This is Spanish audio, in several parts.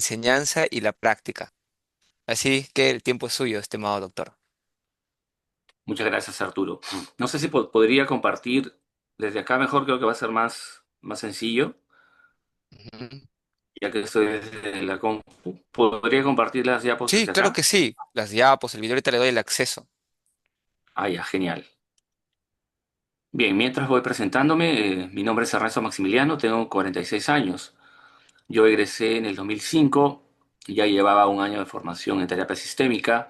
enseñanza y la práctica. Así que el tiempo es suyo, estimado doctor. Muchas gracias, Arturo. No sé si podría compartir desde acá mejor, creo que va a ser más sencillo, Ujú. ya que estoy desde la compu. ¿Podría compartir las diapos Sí, desde claro que acá? sí. Las diapos, el video ahorita le doy el acceso. Ah, ya, genial. Bien, mientras voy presentándome, mi nombre es Ernesto Maximiliano, tengo 46 años. Yo egresé en el 2005, ya llevaba un año de formación en terapia sistémica.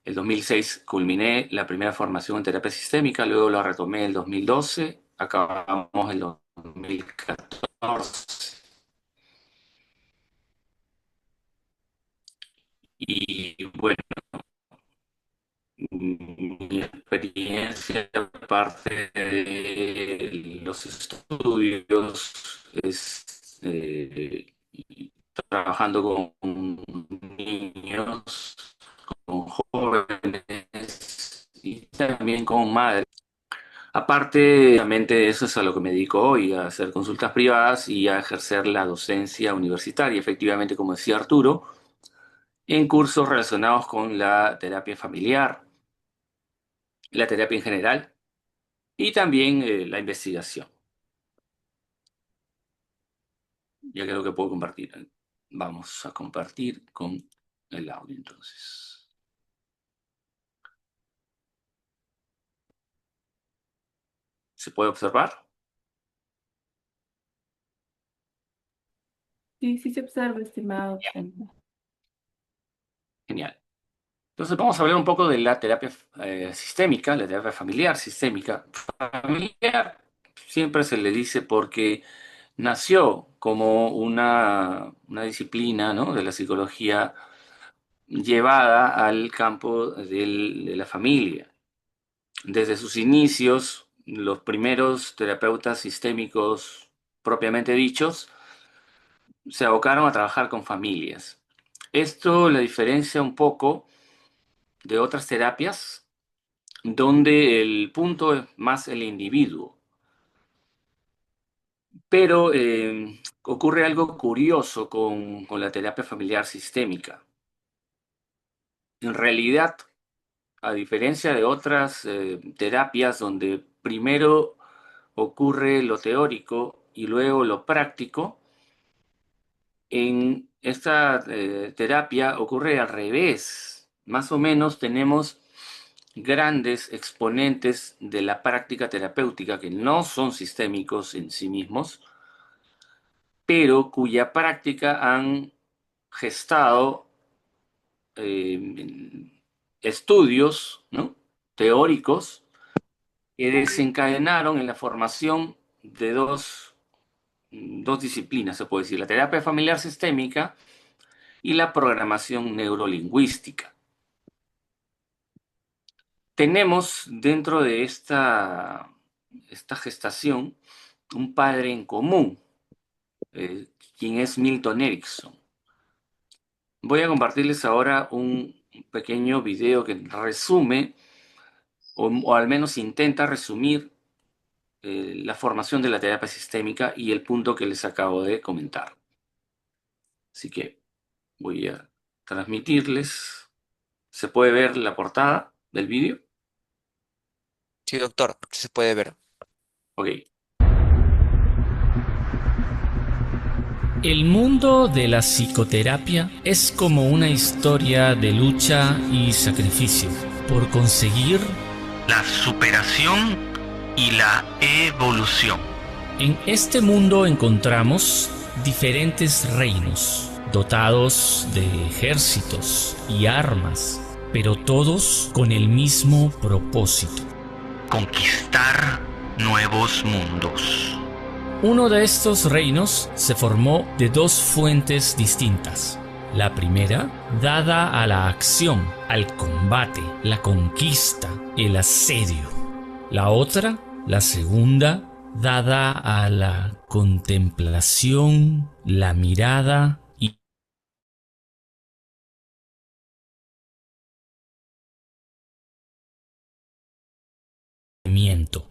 El 2006 culminé la primera formación en terapia sistémica, luego la retomé el 2012, acabamos el 2014. Y bueno, mi experiencia, aparte de los estudios, es trabajando con niños, con jóvenes y también con madres. Aparte, obviamente, eso es a lo que me dedico hoy, a hacer consultas privadas y a ejercer la docencia universitaria, efectivamente, como decía Arturo, en cursos relacionados con la terapia familiar, la terapia en general y también la investigación. Ya creo que puedo compartir. Vamos a compartir con el audio entonces. ¿Se puede observar? Sí, sí se observa, estimado. Genial. Entonces vamos a hablar un poco de la terapia sistémica, la terapia familiar sistémica. Familiar siempre se le dice porque nació como una disciplina, ¿no?, de la psicología llevada al campo de la familia. Desde sus inicios, los primeros terapeutas sistémicos propiamente dichos se abocaron a trabajar con familias. Esto la diferencia un poco de otras terapias donde el punto es más el individuo. Pero ocurre algo curioso con la terapia familiar sistémica. En realidad, a diferencia de otras terapias donde primero ocurre lo teórico y luego lo práctico, en esta terapia ocurre al revés. Más o menos tenemos grandes exponentes de la práctica terapéutica que no son sistémicos en sí mismos, pero cuya práctica han gestado estudios, ¿no?, teóricos que desencadenaron en la formación de dos disciplinas, se puede decir, la terapia familiar sistémica y la programación neurolingüística. Tenemos dentro de esta gestación un padre en común, eh, quien es Milton Erickson. Voy a compartirles ahora un pequeño video que resume o al menos intenta resumir la formación de la terapia sistémica y el punto que les acabo de comentar. Así que voy a transmitirles. ¿Se puede ver la portada del vídeo? Sí, doctor, sí se puede ver. Ok. El mundo de la psicoterapia es como una historia de lucha y sacrificio por conseguir la superación y la evolución. En este mundo encontramos diferentes reinos, dotados de ejércitos y armas, pero todos con el mismo propósito: conquistar nuevos mundos. Uno de estos reinos se formó de dos fuentes distintas. La primera, dada a la acción, al combate, la conquista, el asedio. La otra, la segunda, dada a la contemplación, la mirada y el movimiento.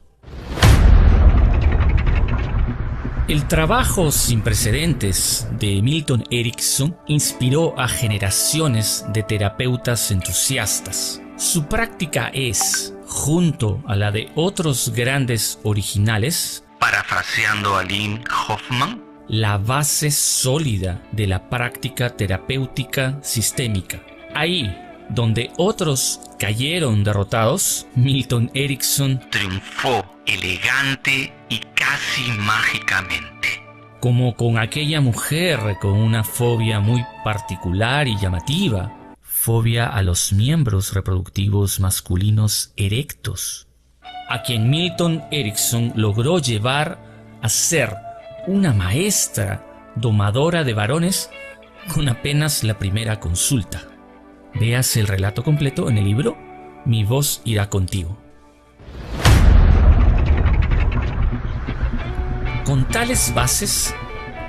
El trabajo sin precedentes de Milton Erickson inspiró a generaciones de terapeutas entusiastas. Su práctica es, junto a la de otros grandes originales, parafraseando a Lynn Hoffman, la base sólida de la práctica terapéutica sistémica. Ahí, donde otros cayeron derrotados, Milton Erickson triunfó elegante y casi mágicamente. Como con aquella mujer con una fobia muy particular y llamativa, fobia a los miembros reproductivos masculinos erectos, a quien Milton Erickson logró llevar a ser una maestra domadora de varones con apenas la primera consulta. Véase el relato completo en el libro Mi voz irá contigo. Con tales bases,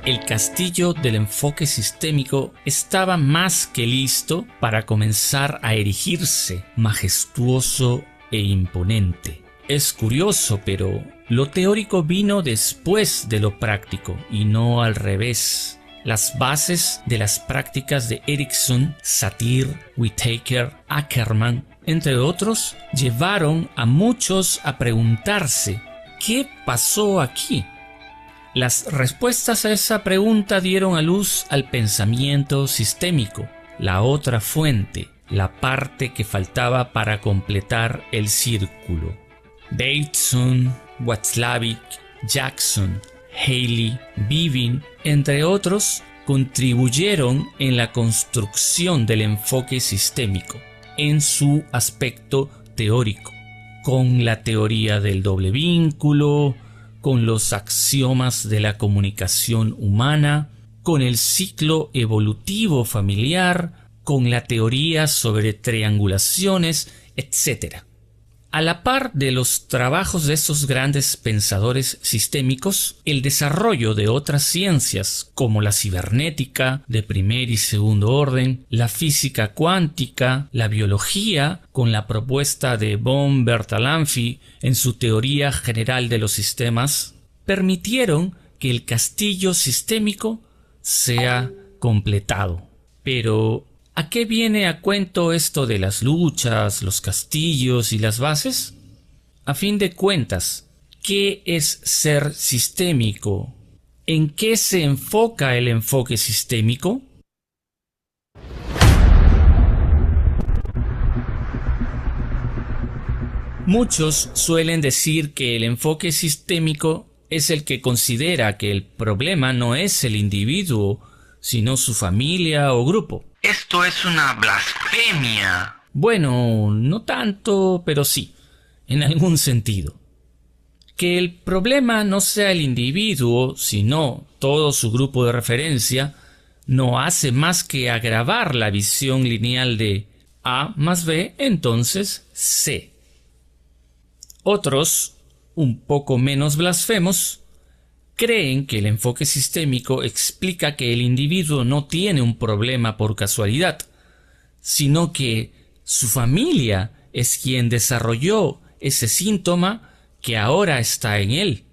el castillo del enfoque sistémico estaba más que listo para comenzar a erigirse majestuoso e imponente. Es curioso, pero lo teórico vino después de lo práctico y no al revés. Las bases de las prácticas de Erickson, Satir, Whitaker, Ackerman, entre otros, llevaron a muchos a preguntarse ¿qué pasó aquí? Las respuestas a esa pregunta dieron a luz al pensamiento sistémico, la otra fuente, la parte que faltaba para completar el círculo. Bateson, Watzlawick, Jackson, Haley, Bivin, entre otros, contribuyeron en la construcción del enfoque sistémico, en su aspecto teórico, con la teoría del doble vínculo, con los axiomas de la comunicación humana, con el ciclo evolutivo familiar, con la teoría sobre triangulaciones, etc. A la par de los trabajos de estos grandes pensadores sistémicos, el desarrollo de otras ciencias como la cibernética de primer y segundo orden, la física cuántica, la biología, con la propuesta de von Bertalanffy en su teoría general de los sistemas, permitieron que el castillo sistémico sea completado. Pero ¿a qué viene a cuento esto de las luchas, los castillos y las bases? A fin de cuentas, ¿qué es ser sistémico? ¿En qué se enfoca el enfoque sistémico? Muchos suelen decir que el enfoque sistémico es el que considera que el problema no es el individuo, sino su familia o grupo. Esto es una blasfemia. Bueno, no tanto, pero sí, en algún sentido. Que el problema no sea el individuo, sino todo su grupo de referencia, no hace más que agravar la visión lineal de A más B, entonces C. Otros, un poco menos blasfemos, creen que el enfoque sistémico explica que el individuo no tiene un problema por casualidad, sino que su familia es quien desarrolló ese síntoma que ahora está en él,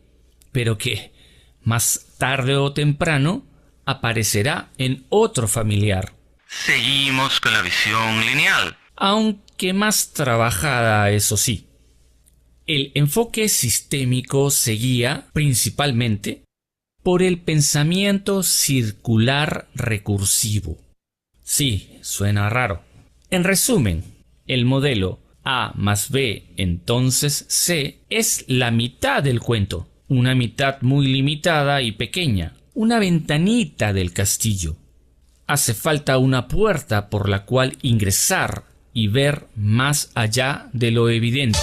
pero que más tarde o temprano aparecerá en otro familiar. Seguimos con la visión lineal, aunque más trabajada, eso sí. El enfoque sistémico se guía principalmente por el pensamiento circular recursivo. Sí, suena raro. En resumen, el modelo A más B entonces C es la mitad del cuento, una mitad muy limitada y pequeña, una ventanita del castillo. Hace falta una puerta por la cual ingresar y ver más allá de lo evidente.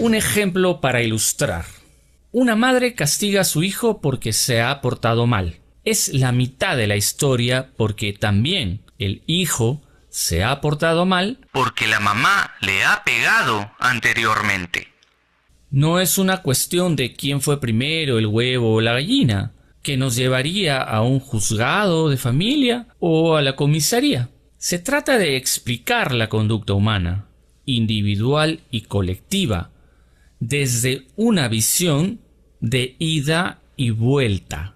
Un ejemplo para ilustrar. Una madre castiga a su hijo porque se ha portado mal. Es la mitad de la historia porque también el hijo se ha portado mal porque la mamá le ha pegado anteriormente. No es una cuestión de quién fue primero, el huevo o la gallina, que nos llevaría a un juzgado de familia o a la comisaría. Se trata de explicar la conducta humana. individual y colectiva, desde una visión de ida y vuelta.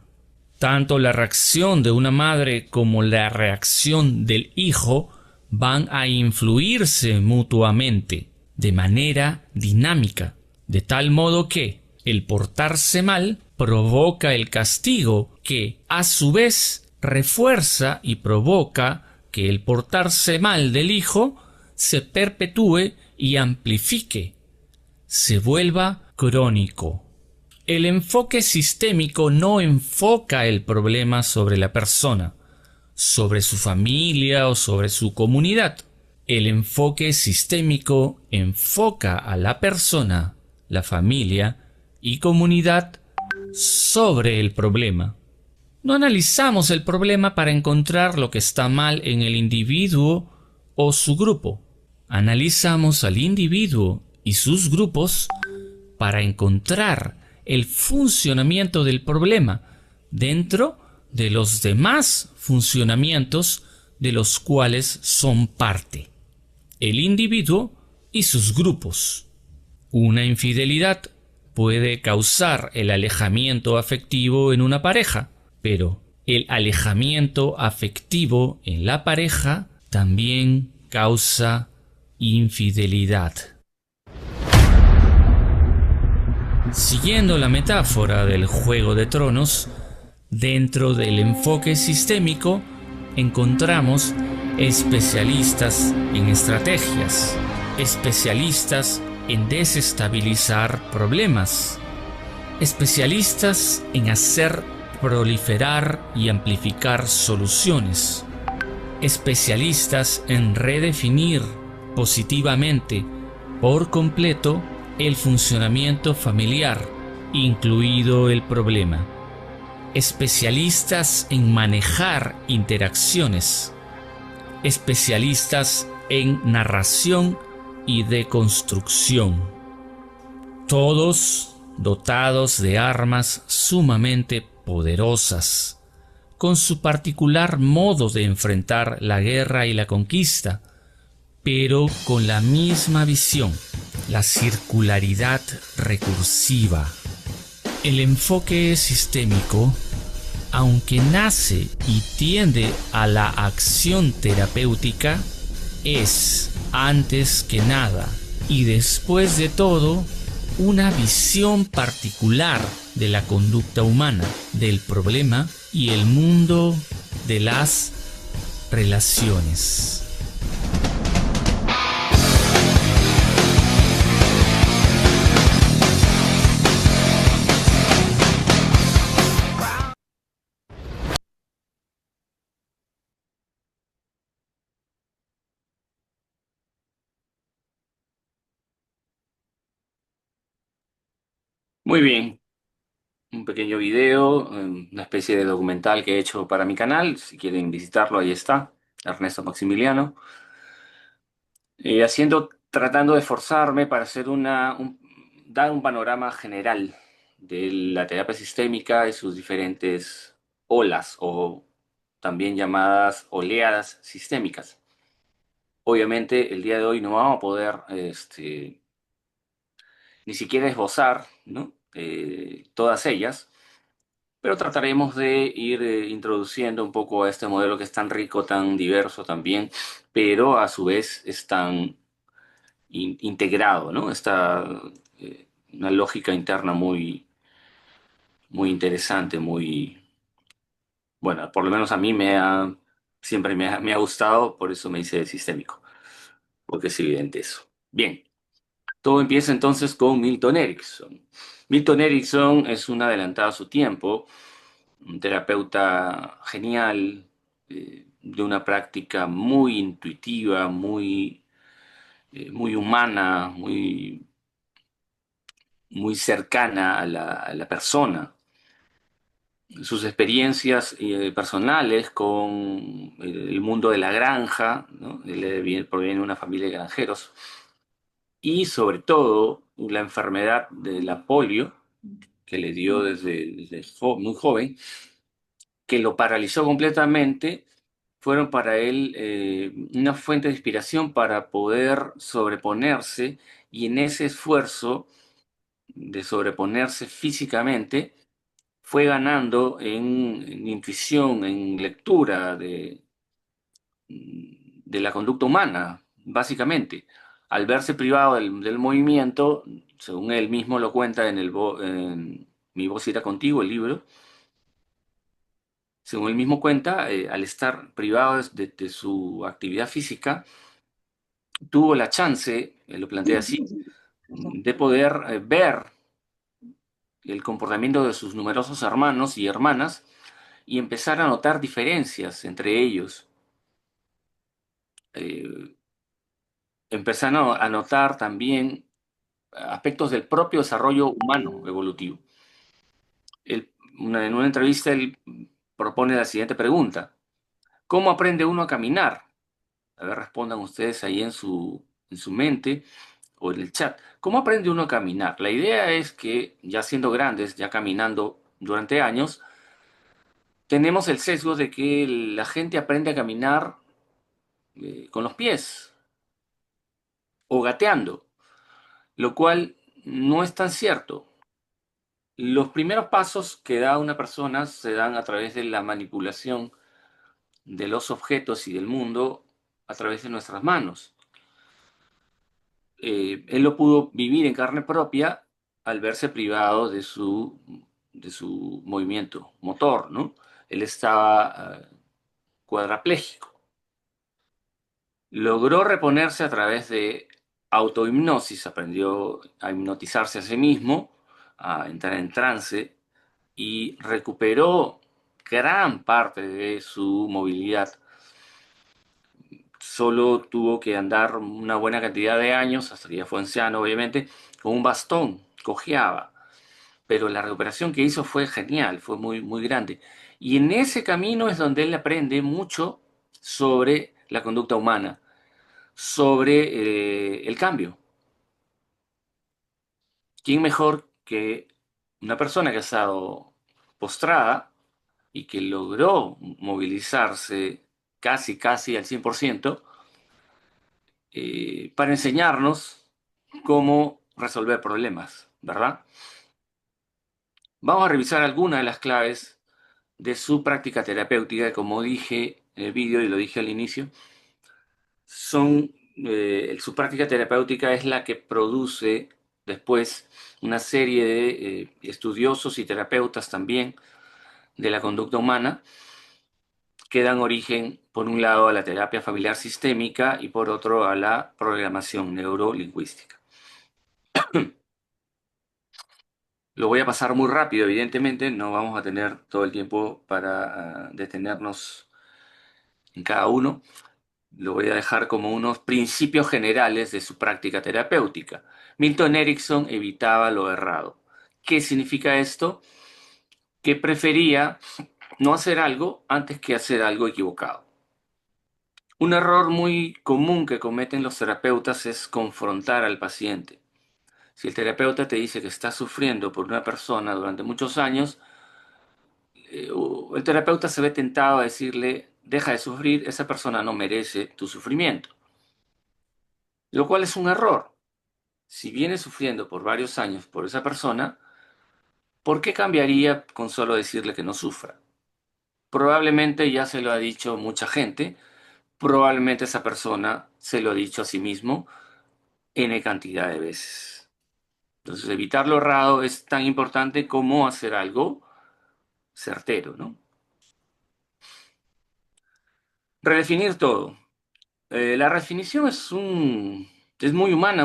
Tanto la reacción de una madre como la reacción del hijo van a influirse mutuamente de manera dinámica, de tal modo que el portarse mal provoca el castigo que, a su vez, refuerza y provoca que el portarse mal del hijo se perpetúe y amplifique, se vuelva crónico. El enfoque sistémico no enfoca el problema sobre la persona, sobre su familia o sobre su comunidad. El enfoque sistémico enfoca a la persona, la familia y comunidad sobre el problema. No analizamos el problema para encontrar lo que está mal en el individuo o su grupo. Analizamos al individuo y sus grupos para encontrar el funcionamiento del problema dentro de los demás funcionamientos de los cuales son parte el individuo y sus grupos. Una infidelidad puede causar el alejamiento afectivo en una pareja, pero el alejamiento afectivo en la pareja también causa infidelidad. Siguiendo la metáfora del Juego de Tronos, dentro del enfoque sistémico encontramos especialistas en estrategias, especialistas en desestabilizar problemas, especialistas en hacer proliferar y amplificar soluciones, especialistas en redefinir positivamente por completo el funcionamiento familiar, incluido el problema, especialistas en manejar interacciones, especialistas en narración y deconstrucción, todos dotados de armas sumamente poderosas, con su particular modo de enfrentar la guerra y la conquista, pero con la misma visión, la circularidad recursiva. El enfoque sistémico, aunque nace y tiende a la acción terapéutica, es, antes que nada y después de todo, una visión particular de la conducta humana, del problema y el mundo de las relaciones. Muy bien, un pequeño video, una especie de documental que he hecho para mi canal. Si quieren visitarlo, ahí está, Ernesto Maximiliano. Tratando de esforzarme para hacer dar un panorama general de la terapia sistémica y sus diferentes olas o también llamadas oleadas sistémicas. Obviamente, el día de hoy no vamos a poder ni siquiera esbozar, ¿no? Todas ellas, pero trataremos de ir introduciendo un poco a este modelo que es tan rico, tan diverso también, pero a su vez es tan integrado, ¿no? Está una lógica interna muy, muy interesante, muy, bueno, por lo menos a mí siempre me ha gustado, por eso me hice sistémico, porque es evidente eso. Bien, todo empieza entonces con Milton Erickson. Milton Erickson es un adelantado a su tiempo, un terapeuta genial, de una práctica muy intuitiva, muy humana, muy cercana a la persona. Sus experiencias personales con el mundo de la granja, ¿no? Proviene de una familia de granjeros, y sobre todo la enfermedad de la polio, que le dio desde muy joven, que lo paralizó completamente, fueron para él una fuente de inspiración para poder sobreponerse, y en ese esfuerzo de sobreponerse físicamente fue ganando en intuición, en lectura de la conducta humana, básicamente. Al verse privado del movimiento, según él mismo lo cuenta en Mi voz irá contigo, el libro, según él mismo cuenta, al estar privado de su actividad física, tuvo la chance, él lo plantea así, de poder ver el comportamiento de sus numerosos hermanos y hermanas y empezar a notar diferencias entre ellos. Eh, Empezaron a notar también aspectos del propio desarrollo humano evolutivo. En una entrevista él propone la siguiente pregunta: ¿cómo aprende uno a caminar? A ver, respondan ustedes ahí en su mente o en el chat. ¿Cómo aprende uno a caminar? La idea es que ya siendo grandes, ya caminando durante años, tenemos el sesgo de que la gente aprende a caminar con los pies o gateando, lo cual no es tan cierto. Los primeros pasos que da una persona se dan a través de la manipulación de los objetos y del mundo a través de nuestras manos. Él lo pudo vivir en carne propia al verse privado de su movimiento motor, ¿no? Él estaba cuadraplégico. Logró reponerse a través de autohipnosis, aprendió a hipnotizarse a sí mismo, a entrar en trance, y recuperó gran parte de su movilidad. Solo tuvo que andar una buena cantidad de años, hasta que ya fue anciano, obviamente, con un bastón, cojeaba. Pero la recuperación que hizo fue genial, fue muy, muy grande. Y en ese camino es donde él aprende mucho sobre la conducta humana, sobre el cambio. ¿Quién mejor que una persona que ha estado postrada y que logró movilizarse casi, casi al 100%, para enseñarnos cómo resolver problemas, ¿verdad? Vamos a revisar algunas de las claves de su práctica terapéutica, que, como dije en el vídeo y lo dije al inicio, su práctica terapéutica es la que produce después una serie de estudiosos y terapeutas también de la conducta humana, que dan origen, por un lado, a la terapia familiar sistémica y por otro a la programación neurolingüística. Lo voy a pasar muy rápido, evidentemente, no vamos a tener todo el tiempo para detenernos en cada uno. Lo voy a dejar como unos principios generales de su práctica terapéutica. Milton Erickson evitaba lo errado. ¿Qué significa esto? Que prefería no hacer algo antes que hacer algo equivocado. Un error muy común que cometen los terapeutas es confrontar al paciente. Si el terapeuta te dice que está sufriendo por una persona durante muchos años, el terapeuta se ve tentado a decirle: deja de sufrir, esa persona no merece tu sufrimiento. Lo cual es un error. Si viene sufriendo por varios años por esa persona, ¿por qué cambiaría con solo decirle que no sufra? Probablemente ya se lo ha dicho mucha gente, probablemente esa persona se lo ha dicho a sí mismo N cantidad de veces. Entonces, evitar lo errado es tan importante como hacer algo certero, ¿no? Redefinir todo. La redefinición es muy humana,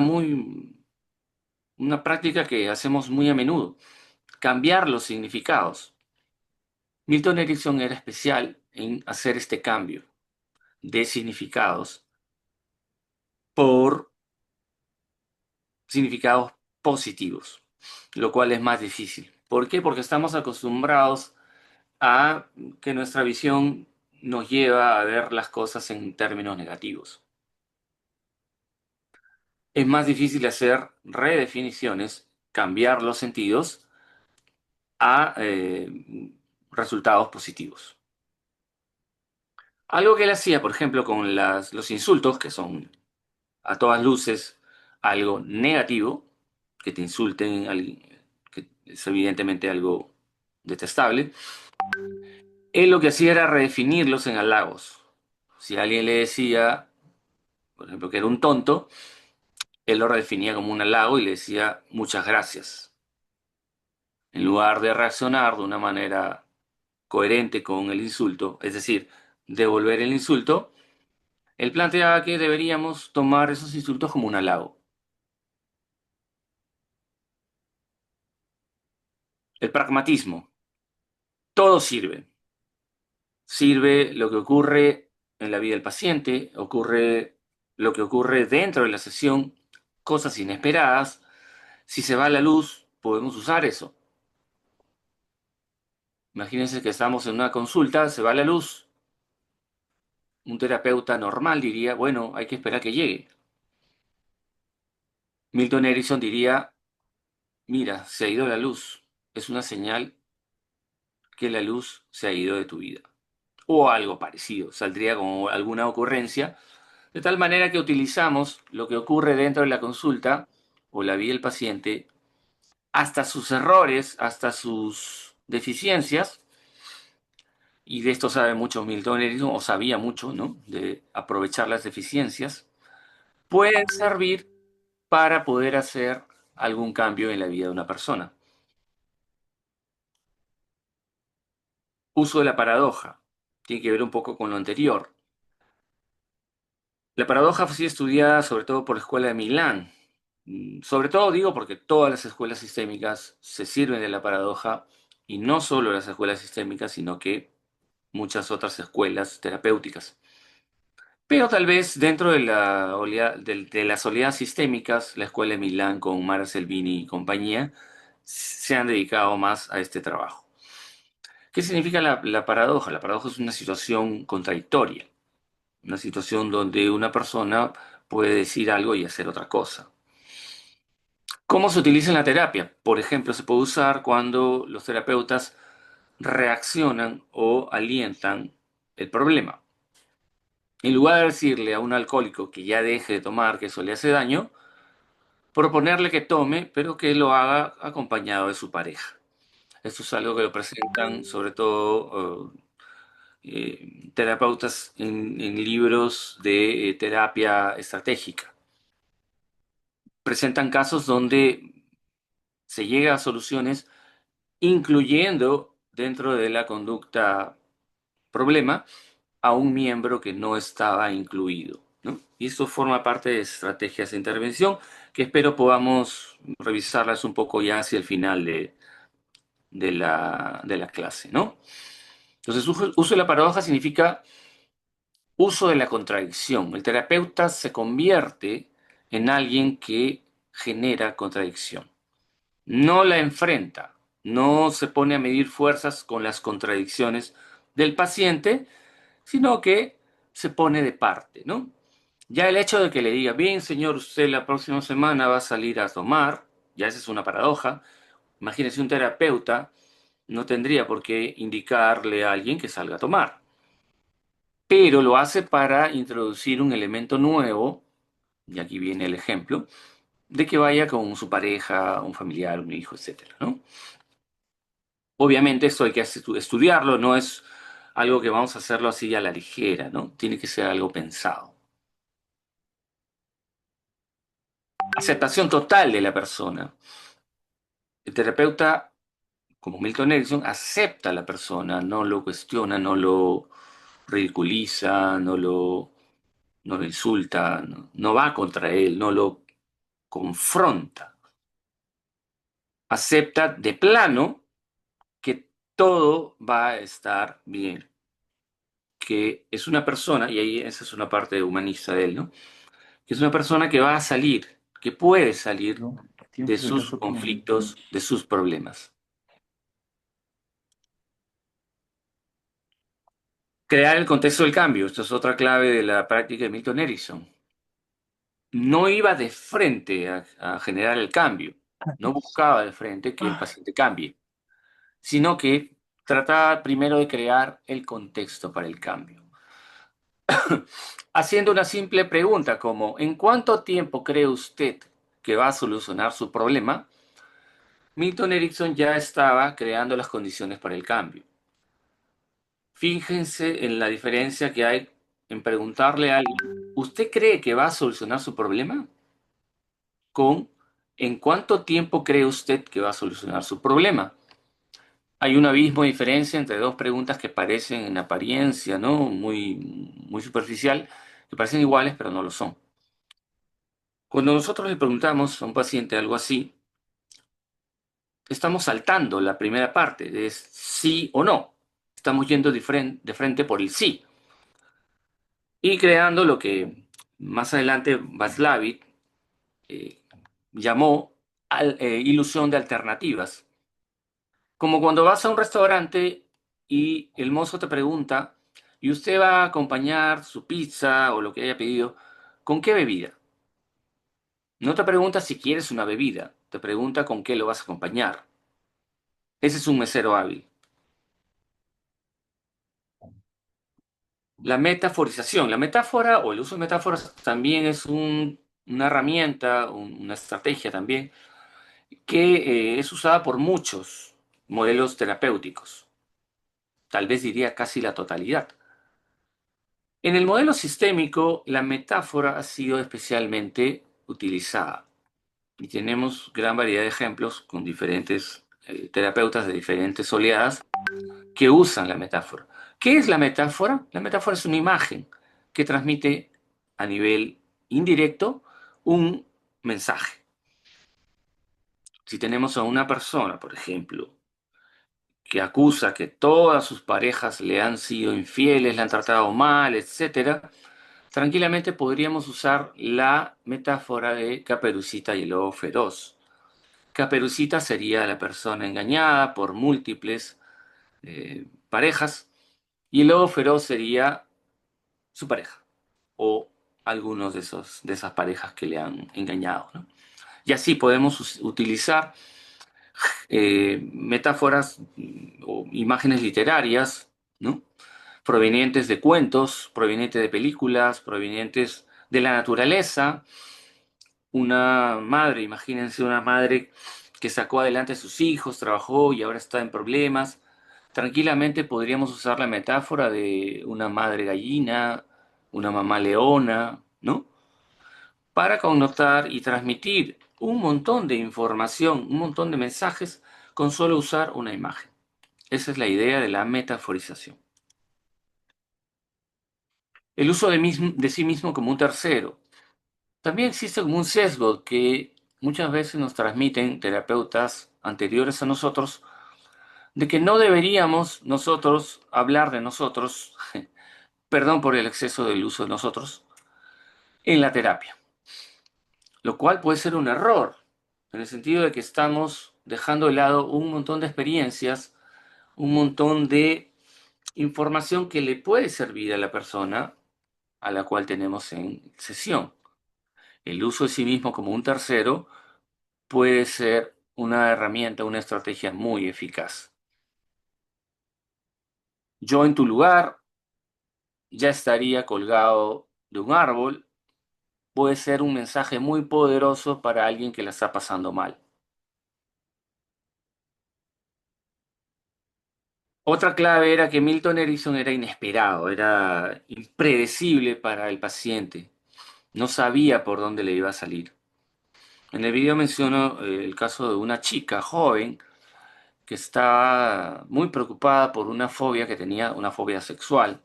una práctica que hacemos muy a menudo. Cambiar los significados. Milton Erickson era especial en hacer este cambio de significados por significados positivos, lo cual es más difícil. ¿Por qué? Porque estamos acostumbrados a que nuestra visión nos lleva a ver las cosas en términos negativos. Es más difícil hacer redefiniciones, cambiar los sentidos a resultados positivos. Algo que él hacía, por ejemplo, con los insultos, que son a todas luces algo negativo, que te insulten, que es evidentemente algo detestable, él lo que hacía era redefinirlos en halagos. Si alguien le decía, por ejemplo, que era un tonto, él lo redefinía como un halago y le decía muchas gracias. En lugar de reaccionar de una manera coherente con el insulto, es decir, devolver el insulto, él planteaba que deberíamos tomar esos insultos como un halago. El pragmatismo. Todo sirve. Sirve lo que ocurre en la vida del paciente, ocurre lo que ocurre dentro de la sesión, cosas inesperadas. Si se va la luz, podemos usar eso. Imagínense que estamos en una consulta, se va la luz. Un terapeuta normal diría, bueno, hay que esperar que llegue. Milton Erickson diría, mira, se ha ido la luz. Es una señal que la luz se ha ido de tu vida. O algo parecido. Saldría como alguna ocurrencia. De tal manera que utilizamos lo que ocurre dentro de la consulta o la vida del paciente, hasta sus errores, hasta sus deficiencias, y de esto sabe mucho Milton Erickson, o sabía mucho, ¿no? De aprovechar las deficiencias, pueden servir para poder hacer algún cambio en la vida de una persona. Uso de la paradoja. Tiene que ver un poco con lo anterior. La paradoja fue estudiada sobre todo por la Escuela de Milán. Sobre todo digo porque todas las escuelas sistémicas se sirven de la paradoja, y no solo las escuelas sistémicas, sino que muchas otras escuelas terapéuticas. Pero tal vez dentro de, de las oleadas sistémicas, la Escuela de Milán con Mara Selvini y compañía se han dedicado más a este trabajo. ¿Qué significa la paradoja? La paradoja es una situación contradictoria, una situación donde una persona puede decir algo y hacer otra cosa. ¿Cómo se utiliza en la terapia? Por ejemplo, se puede usar cuando los terapeutas reaccionan o alientan el problema. En lugar de decirle a un alcohólico que ya deje de tomar, que eso le hace daño, proponerle que tome, pero que lo haga acompañado de su pareja. Esto es algo que lo presentan sobre todo terapeutas en libros de terapia estratégica. Presentan casos donde se llega a soluciones incluyendo dentro de la conducta problema a un miembro que no estaba incluido, ¿no? Y esto forma parte de estrategias de intervención que espero podamos revisarlas un poco ya hacia el final de la clase, ¿no? Entonces, uso de la paradoja significa uso de la contradicción. El terapeuta se convierte en alguien que genera contradicción. No la enfrenta, no se pone a medir fuerzas con las contradicciones del paciente, sino que se pone de parte, ¿no? Ya el hecho de que le diga, bien, señor, usted la próxima semana va a salir a tomar, ya esa es una paradoja. Imagínese un terapeuta, no tendría por qué indicarle a alguien que salga a tomar, pero lo hace para introducir un elemento nuevo, y aquí viene el ejemplo, de que vaya con su pareja, un familiar, un hijo, etcétera, ¿no? Obviamente esto hay que estudiarlo, no es algo que vamos a hacerlo así a la ligera, ¿no? Tiene que ser algo pensado. Aceptación total de la persona. El terapeuta, como Milton Erickson, acepta a la persona, no lo cuestiona, no lo ridiculiza, no lo insulta, no va contra él, no lo confronta. Acepta de plano que todo va a estar bien, que es una persona, y ahí esa es una parte humanista de él, ¿no? Que es una persona que va a salir, que puede salir de sus conflictos, de sus problemas. Crear el contexto del cambio, esto es otra clave de la práctica de Milton Erickson. No iba de frente a generar el cambio, no buscaba de frente que el paciente cambie, sino que trataba primero de crear el contexto para el cambio. haciendo una simple pregunta como ¿en cuánto tiempo cree usted que va a solucionar su problema? Milton Erickson ya estaba creando las condiciones para el cambio. Fíjense en la diferencia que hay en preguntarle a alguien, ¿usted cree que va a solucionar su problema? Con ¿en cuánto tiempo cree usted que va a solucionar su problema? Hay un abismo de diferencia entre dos preguntas que parecen en apariencia, ¿no? Muy superficial, que parecen iguales, pero no lo son. Cuando nosotros le preguntamos a un paciente algo así, estamos saltando la primera parte, de sí o no. Estamos yendo de frente por el sí. Y creando lo que más adelante Václavic eh, llamó ilusión de alternativas. Como cuando vas a un restaurante y el mozo te pregunta, ¿y usted va a acompañar su pizza o lo que haya pedido con qué bebida? No te pregunta si quieres una bebida, te pregunta con qué lo vas a acompañar. Ese es un mesero hábil. La metaforización, la metáfora o el uso de metáforas también es una herramienta, una estrategia también, que es usada por muchos modelos terapéuticos. Tal vez diría casi la totalidad. En el modelo sistémico, la metáfora ha sido especialmente utilizada y tenemos gran variedad de ejemplos con diferentes terapeutas de diferentes oleadas que usan la metáfora. ¿Qué es la metáfora? La metáfora es una imagen que transmite a nivel indirecto un mensaje. Si tenemos a una persona, por ejemplo, que acusa que todas sus parejas le han sido infieles, le han tratado mal, etcétera, tranquilamente podríamos usar la metáfora de Caperucita y el lobo feroz. Caperucita sería la persona engañada por múltiples parejas y el lobo feroz sería su pareja o algunos de esas parejas que le han engañado, ¿no? Y así podemos utilizar metáforas o imágenes literarias, ¿no? Provenientes de cuentos, provenientes de películas, provenientes de la naturaleza. Una madre, imagínense una madre que sacó adelante a sus hijos, trabajó y ahora está en problemas. Tranquilamente podríamos usar la metáfora de una madre gallina, una mamá leona, ¿no? Para connotar y transmitir un montón de información, un montón de mensajes con solo usar una imagen. Esa es la idea de la metaforización. El uso de sí mismo como un tercero. También existe como un sesgo que muchas veces nos transmiten terapeutas anteriores a nosotros de que no deberíamos nosotros hablar de nosotros, perdón por el exceso del uso de nosotros, en la terapia. Lo cual puede ser un error, en el sentido de que estamos dejando de lado un montón de experiencias, un montón de información que le puede servir a la persona a la cual tenemos en sesión. El uso de sí mismo como un tercero puede ser una herramienta, una estrategia muy eficaz. Yo en tu lugar ya estaría colgado de un árbol, puede ser un mensaje muy poderoso para alguien que la está pasando mal. Otra clave era que Milton Erickson era inesperado, era impredecible para el paciente. No sabía por dónde le iba a salir. En el video menciono el caso de una chica joven que estaba muy preocupada por una fobia que tenía, una fobia sexual.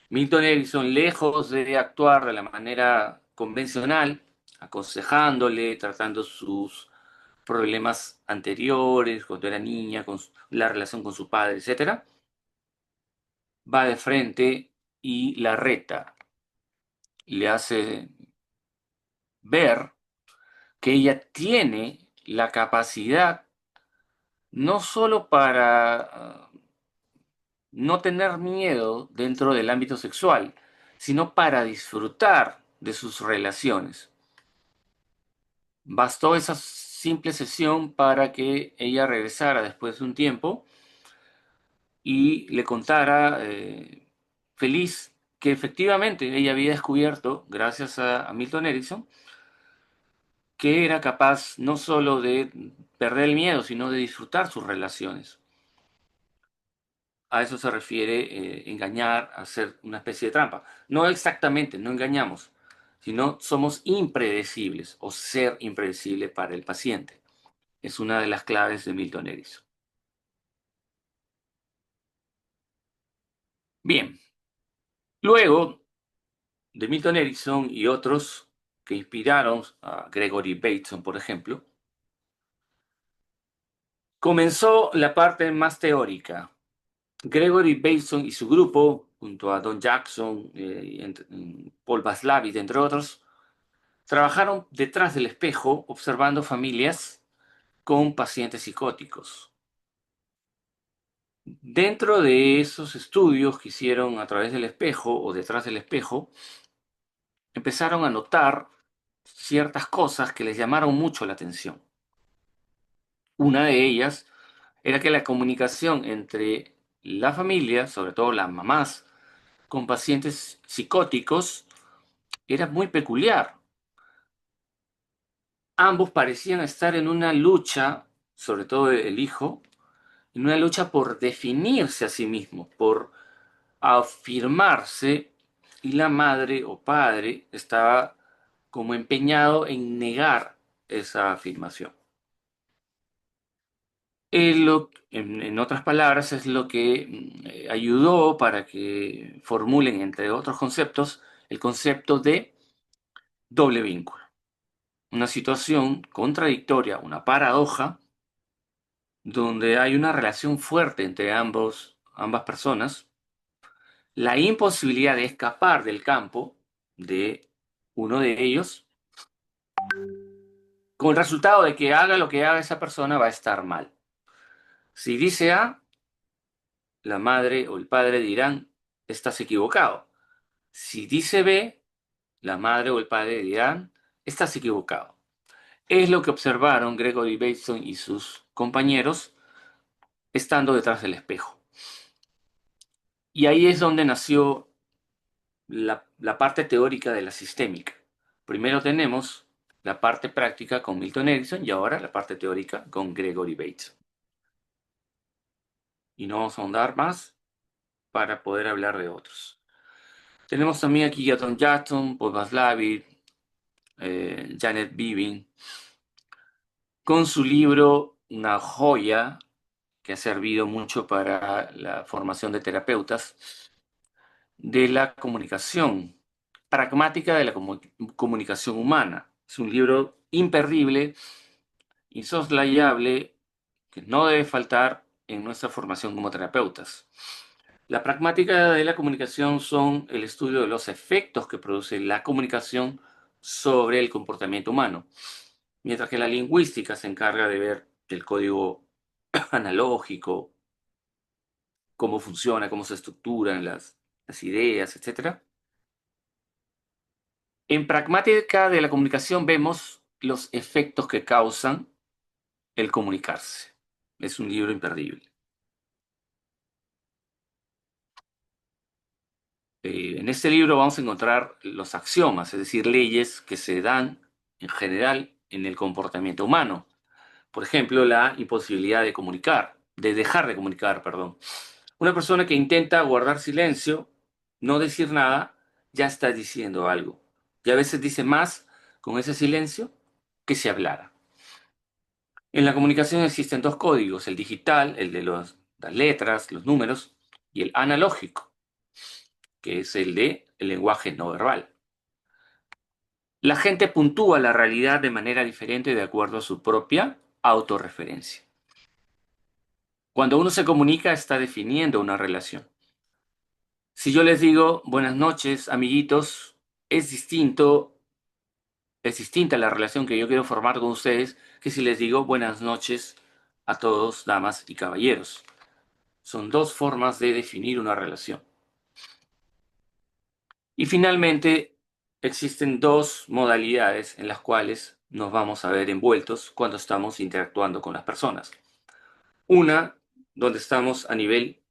Milton Erickson, lejos de actuar de la manera convencional, aconsejándole, tratando sus problemas anteriores, cuando era niña, con la relación con su padre, etc., va de frente y la reta, le hace ver que ella tiene la capacidad no solo para no tener miedo dentro del ámbito sexual, sino para disfrutar de sus relaciones. Bastó esa simple sesión para que ella regresara después de un tiempo y le contara feliz que efectivamente ella había descubierto, gracias a Milton Erickson, que era capaz no solo de perder el miedo, sino de disfrutar sus relaciones. A eso se refiere engañar, hacer una especie de trampa. No exactamente, no engañamos, sino somos impredecibles o ser impredecible para el paciente. Es una de las claves de Milton Erickson. Bien, luego de Milton Erickson y otros que inspiraron a Gregory Bateson, por ejemplo, comenzó la parte más teórica. Gregory Bateson y su grupo, junto a Don Jackson, Paul Watzlawick, entre otros, trabajaron detrás del espejo observando familias con pacientes psicóticos. Dentro de esos estudios que hicieron a través del espejo o detrás del espejo, empezaron a notar ciertas cosas que les llamaron mucho la atención. Una de ellas era que la comunicación entre la familia, sobre todo las mamás, con pacientes psicóticos, era muy peculiar. Ambos parecían estar en una lucha, sobre todo el hijo, en una lucha por definirse a sí mismo, por afirmarse, y la madre o padre estaba como empeñado en negar esa afirmación. En otras palabras, es lo que ayudó para que formulen, entre otros conceptos, el concepto de doble vínculo. Una situación contradictoria, una paradoja, donde hay una relación fuerte entre ambas personas, la imposibilidad de escapar del campo de uno de ellos, con el resultado de que haga lo que haga esa persona va a estar mal. Si dice A, la madre o el padre dirán, estás equivocado. Si dice B, la madre o el padre dirán, estás equivocado. Es lo que observaron Gregory Bateson y sus compañeros estando detrás del espejo. Y ahí es donde nació la parte teórica de la sistémica. Primero tenemos la parte práctica con Milton Erickson y ahora la parte teórica con Gregory Bateson. Y no vamos a ahondar más para poder hablar de otros. Tenemos también aquí a Don Jackson, Paul Watzlawick, Janet Beaving, con su libro, una joya que ha servido mucho para la formación de terapeutas, de la comunicación, pragmática de la comunicación humana. Es un libro imperdible, insoslayable, que no debe faltar en nuestra formación como terapeutas. La pragmática de la comunicación son el estudio de los efectos que produce la comunicación sobre el comportamiento humano, mientras que la lingüística se encarga de ver el código analógico, cómo funciona, cómo se estructuran las ideas, etc. En pragmática de la comunicación vemos los efectos que causan el comunicarse. Es un libro imperdible. En este libro vamos a encontrar los axiomas, es decir, leyes que se dan en general en el comportamiento humano. Por ejemplo, la imposibilidad de comunicar, de dejar de comunicar, perdón. Una persona que intenta guardar silencio, no decir nada, ya está diciendo algo. Y a veces dice más con ese silencio que si hablara. En la comunicación existen dos códigos, el digital, el de las letras, los números, y el analógico, que es el de el lenguaje no verbal. La gente puntúa la realidad de manera diferente de acuerdo a su propia autorreferencia. Cuando uno se comunica, está definiendo una relación. Si yo les digo buenas noches, amiguitos, es distinta la relación que yo quiero formar con ustedes que si les digo buenas noches a todos, damas y caballeros. Son dos formas de definir una relación. Y finalmente, existen dos modalidades en las cuales nos vamos a ver envueltos cuando estamos interactuando con las personas. Una, donde estamos a nivel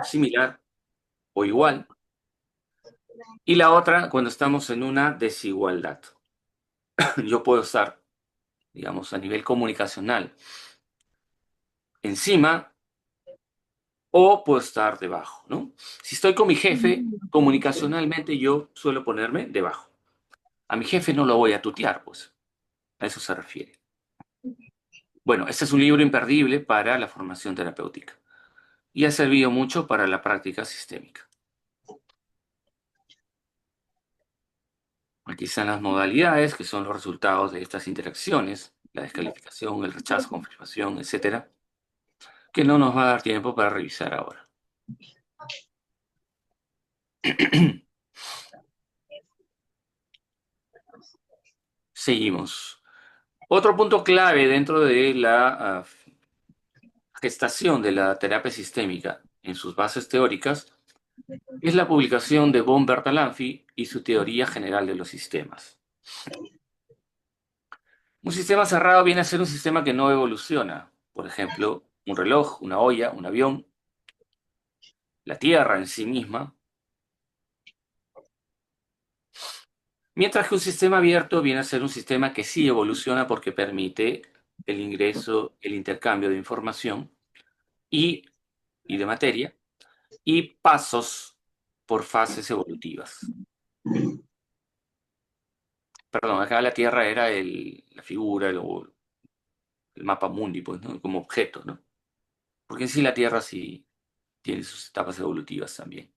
similar o igual, Y la otra, cuando estamos en una desigualdad. Yo puedo estar, digamos, a nivel comunicacional encima o puedo estar debajo, ¿no? Si estoy con mi jefe, comunicacionalmente yo suelo ponerme debajo. A mi jefe no lo voy a tutear, pues. A eso se refiere. Bueno, este es un libro imperdible para la formación terapéutica y ha servido mucho para la práctica sistémica. Aquí están las modalidades, que son los resultados de estas interacciones, la descalificación, el rechazo, confirmación, etcétera, que no nos va a dar tiempo para revisar ahora. Seguimos. Otro punto clave dentro de la gestación de la terapia sistémica en sus bases teóricas es la publicación de von Bertalanffy y su teoría general de los sistemas. Un sistema cerrado viene a ser un sistema que no evoluciona. Por ejemplo, un reloj, una olla, un avión, la Tierra en sí misma. Mientras que un sistema abierto viene a ser un sistema que sí evoluciona porque permite el ingreso, el intercambio de información y de materia y pasos por fases evolutivas. Perdón, acá la Tierra era la figura, el mapa mundi, pues, ¿no? Como objeto, ¿no? Porque en sí la Tierra sí tiene sus etapas evolutivas también.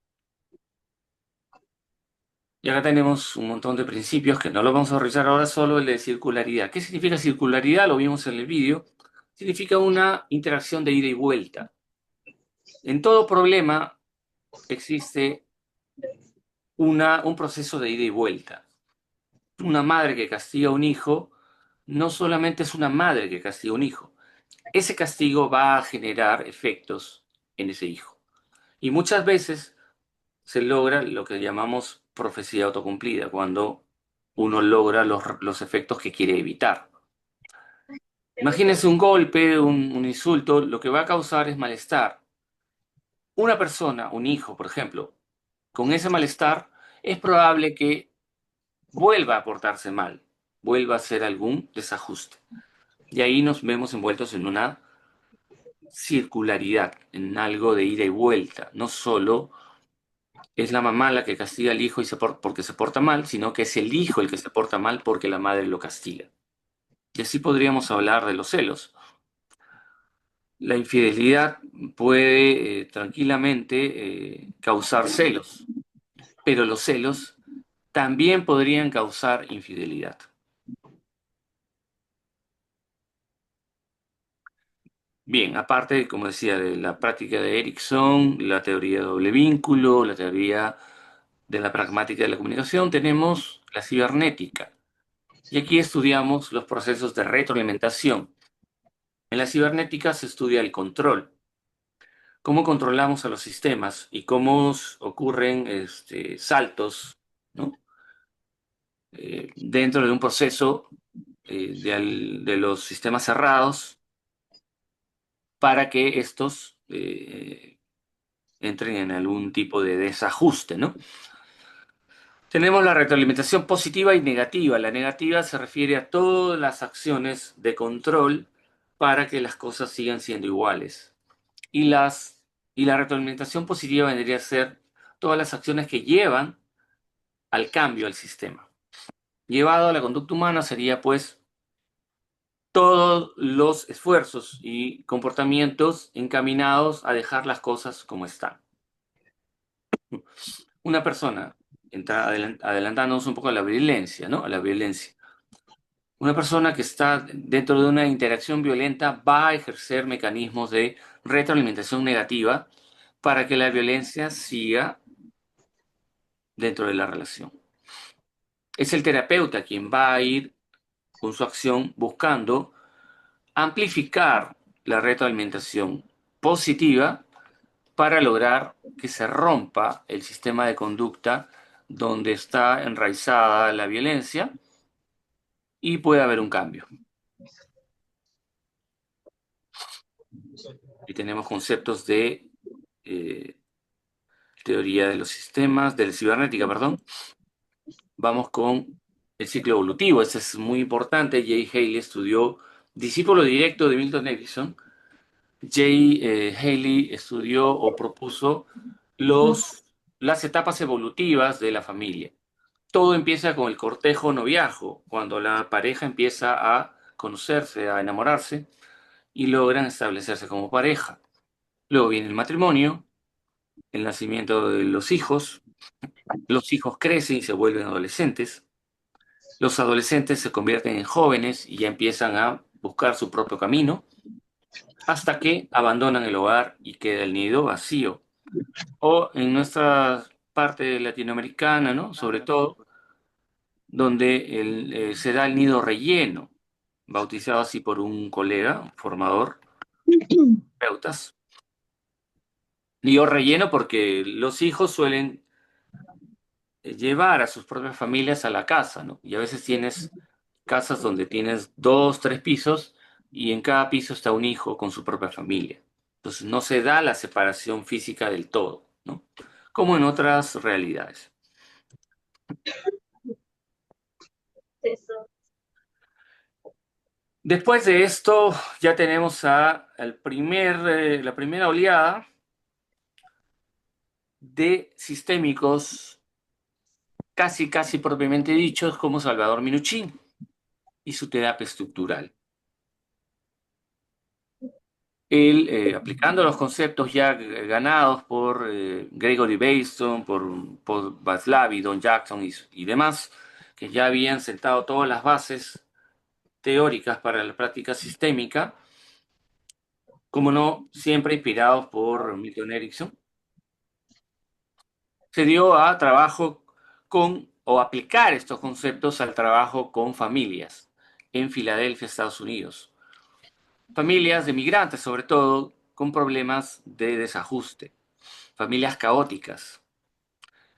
Y acá tenemos un montón de principios que no los vamos a revisar ahora, solo el de circularidad. ¿Qué significa circularidad? Lo vimos en el vídeo. Significa una interacción de ida y vuelta. En todo problema existe un proceso de ida y vuelta. Una madre que castiga a un hijo no solamente es una madre que castiga a un hijo. Ese castigo va a generar efectos en ese hijo. Y muchas veces se logra lo que llamamos profecía autocumplida, cuando uno logra los efectos que quiere evitar. Imagínense un golpe, un insulto, lo que va a causar es malestar. Una persona, un hijo, por ejemplo, con ese malestar, es probable que vuelva a portarse mal, vuelva a hacer algún desajuste. Y ahí nos vemos envueltos en una circularidad, en algo de ida y vuelta. No solo es la mamá la que castiga al hijo porque se porta mal, sino que es el hijo el que se porta mal porque la madre lo castiga. Y así podríamos hablar de los celos. La infidelidad puede tranquilamente causar celos, pero los celos también podrían causar infidelidad. Bien, aparte, como decía, de la práctica de Erickson, la teoría de doble vínculo, la teoría de la pragmática de la comunicación, tenemos la cibernética. Y aquí estudiamos los procesos de retroalimentación. En la cibernética se estudia el control, cómo controlamos a los sistemas y cómo ocurren saltos, ¿no? Dentro de un proceso de los sistemas cerrados para que estos entren en algún tipo de desajuste, ¿no? Tenemos la retroalimentación positiva y negativa. La negativa se refiere a todas las acciones de control para que las cosas sigan siendo iguales. Y la retroalimentación positiva vendría a ser todas las acciones que llevan al cambio al sistema. Llevado a la conducta humana sería, pues, todos los esfuerzos y comportamientos encaminados a dejar las cosas como están. Una persona, adelantándonos un poco a la violencia, ¿no? A la violencia. Una persona que está dentro de una interacción violenta va a ejercer mecanismos de retroalimentación negativa para que la violencia siga dentro de la relación. Es el terapeuta quien va a ir con su acción buscando amplificar la retroalimentación positiva para lograr que se rompa el sistema de conducta donde está enraizada la violencia y puede haber un cambio. Y tenemos conceptos de teoría de los sistemas, de la cibernética, perdón. Vamos con el ciclo evolutivo. Este es muy importante. Jay Haley estudió, discípulo directo de Milton Erickson. Jay Haley estudió o propuso las etapas evolutivas de la familia. Todo empieza con el cortejo noviazgo, cuando la pareja empieza a conocerse, a enamorarse y logran establecerse como pareja. Luego viene el matrimonio, el nacimiento de los hijos crecen y se vuelven adolescentes, los adolescentes se convierten en jóvenes y ya empiezan a buscar su propio camino, hasta que abandonan el hogar y queda el nido vacío. O en nuestra parte latinoamericana, ¿no? Sobre todo, donde se da el nido relleno, bautizado así por un colega, un formador, terapeutas. Nido relleno porque los hijos suelen llevar a sus propias familias a la casa, ¿no? Y a veces tienes casas donde tienes 2, 3 pisos y en cada piso está un hijo con su propia familia. Entonces no se da la separación física del todo, ¿no? Como en otras realidades. Después de esto ya tenemos la primera oleada de sistémicos casi propiamente dichos como Salvador Minuchin y su terapia estructural. Él, aplicando los conceptos ya ganados por Gregory Bateson, por Paul Václav, Don Jackson y demás, que ya habían sentado todas las bases teóricas para la práctica sistémica, como no, siempre inspirados por Milton Erickson, se dio a trabajo con, o aplicar estos conceptos al trabajo con familias en Filadelfia, Estados Unidos. Familias de migrantes, sobre todo, con problemas de desajuste. Familias caóticas.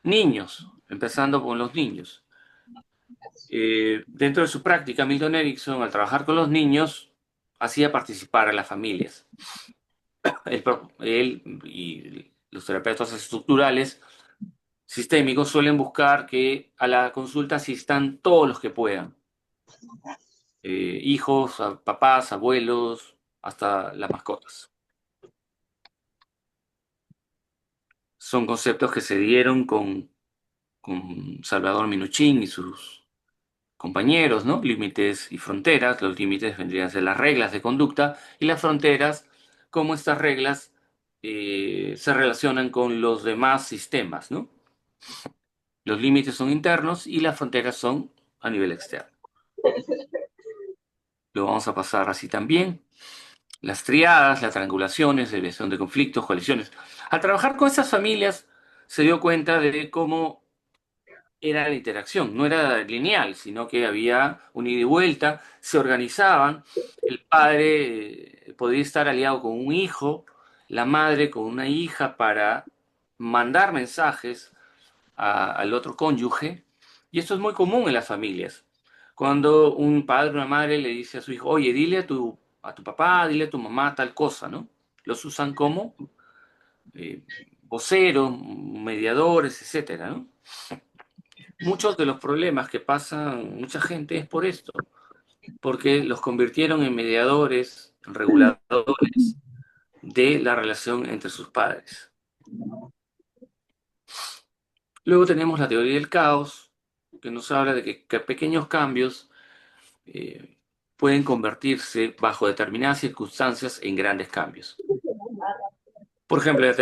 Niños, empezando con los niños. Dentro de su práctica, Milton Erickson, al trabajar con los niños, hacía participar a las familias. Él y los terapeutas estructurales sistémicos suelen buscar que a la consulta asistan todos los que puedan. Hijos, papás, abuelos, hasta las mascotas. Son conceptos que se dieron con Salvador Minuchin y sus compañeros, ¿no? Límites y fronteras. Los límites vendrían a ser las reglas de conducta y las fronteras, cómo estas reglas se relacionan con los demás sistemas, ¿no? Los límites son internos y las fronteras son a nivel externo. Lo vamos a pasar así también. Las triadas, las triangulaciones, desviación de conflictos, coaliciones. Al trabajar con esas familias se dio cuenta de cómo era la interacción, no era lineal, sino que había un ida y vuelta, se organizaban, el padre podía estar aliado con un hijo, la madre con una hija para mandar mensajes al otro cónyuge, y esto es muy común en las familias. Cuando un padre o una madre le dice a su hijo, oye, dile a tu papá, dile a tu mamá tal cosa, ¿no? Los usan como voceros, mediadores, etcétera, ¿no? Muchos de los problemas que pasan mucha gente es por esto, porque los convirtieron en mediadores, en reguladores de la relación entre sus padres. Luego tenemos la teoría del caos, que nos habla de que pequeños cambios pueden convertirse bajo determinadas circunstancias en grandes cambios. Por ejemplo, en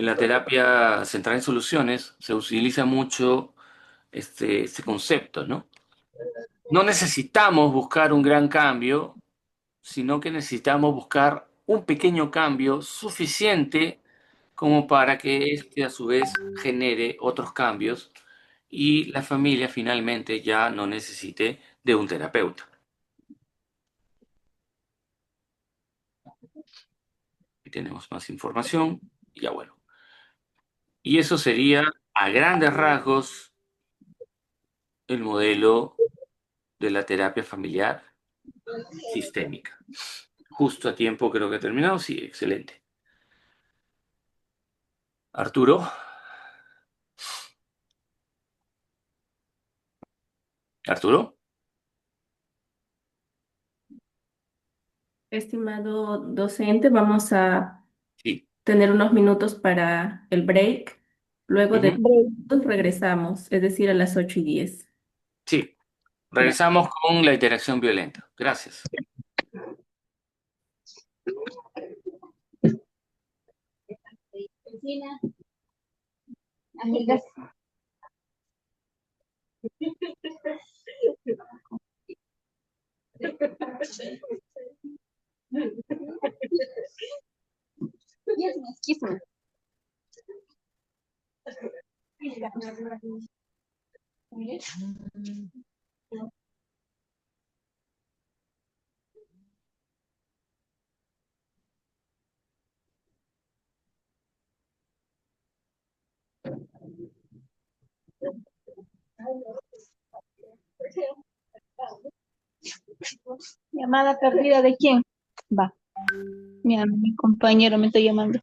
la terapia centrada en soluciones se utiliza mucho este concepto, ¿no? No necesitamos buscar un gran cambio, sino que necesitamos buscar un pequeño cambio suficiente como para que este a su vez genere otros cambios y la familia finalmente ya no necesite de un terapeuta. Aquí tenemos más información y ya bueno. Y eso sería a grandes rasgos el modelo de la terapia familiar sistémica. Justo a tiempo creo que he terminado, sí, excelente. Arturo. Arturo. Estimado docente, vamos a Sí. tener unos minutos para el break. Luego de Ujú. minutos regresamos, es decir, a las 8:10. Sí. Gracias. Regresamos con la interacción violenta. Gracias. Vecina, amigas. Kiss me, kiss me. Llamada perdida de quién? Va, mi compañero me está llamando.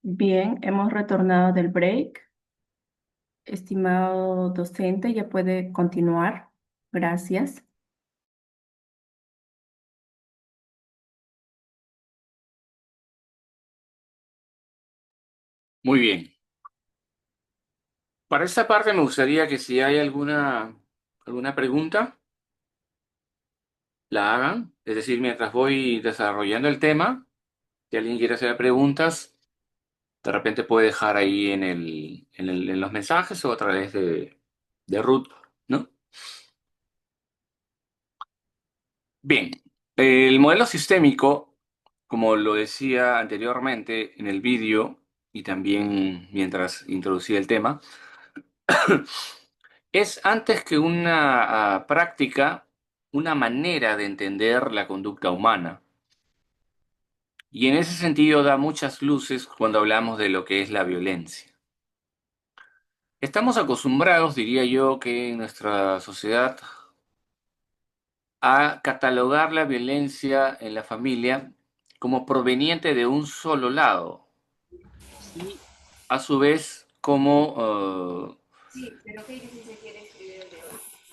Bien, hemos retornado del break. Estimado docente, ya puede continuar. Gracias. Muy bien. Para esta parte me gustaría que si hay alguna pregunta, la hagan. Es decir, mientras voy desarrollando el tema, si alguien quiere hacer preguntas, de repente puede dejar ahí en los mensajes o a través de Ruth, ¿no? Bien, el modelo sistémico, como lo decía anteriormente en el vídeo y también mientras introducía el tema, es antes que una práctica, una manera de entender la conducta humana. Y en ese sentido da muchas luces cuando hablamos de lo que es la violencia. Estamos acostumbrados, diría yo, que en nuestra sociedad a catalogar la violencia en la familia como proveniente de un solo lado y a su vez como...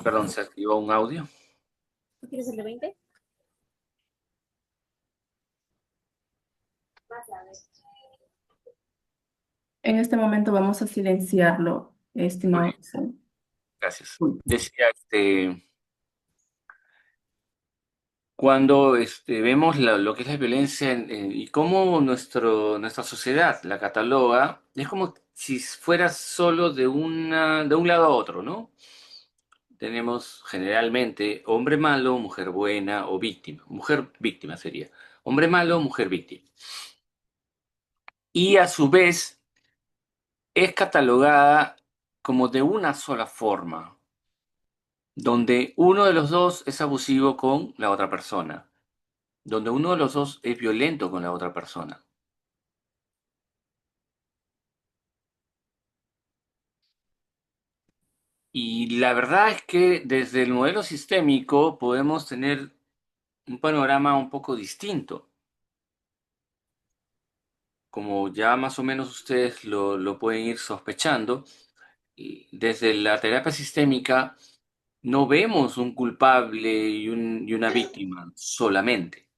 perdón, se activó un audio. ¿Quieres el de 20? En este momento vamos a silenciarlo, Muy estimado bien. docente. Gracias. Decía, cuando vemos lo que es la violencia y cómo nuestra sociedad la cataloga, es como si fuera solo de un lado a otro, ¿no? Tenemos generalmente hombre malo, mujer buena o víctima. Mujer víctima sería. Hombre malo, mujer víctima. Y a su vez es catalogada como de una sola forma, donde uno de los dos es abusivo con la otra persona, donde uno de los dos es violento con la otra persona. Y la verdad es que desde el modelo sistémico podemos tener un panorama un poco distinto. Como ya más o menos ustedes lo pueden ir sospechando, y desde la terapia sistémica no vemos un culpable y una víctima solamente.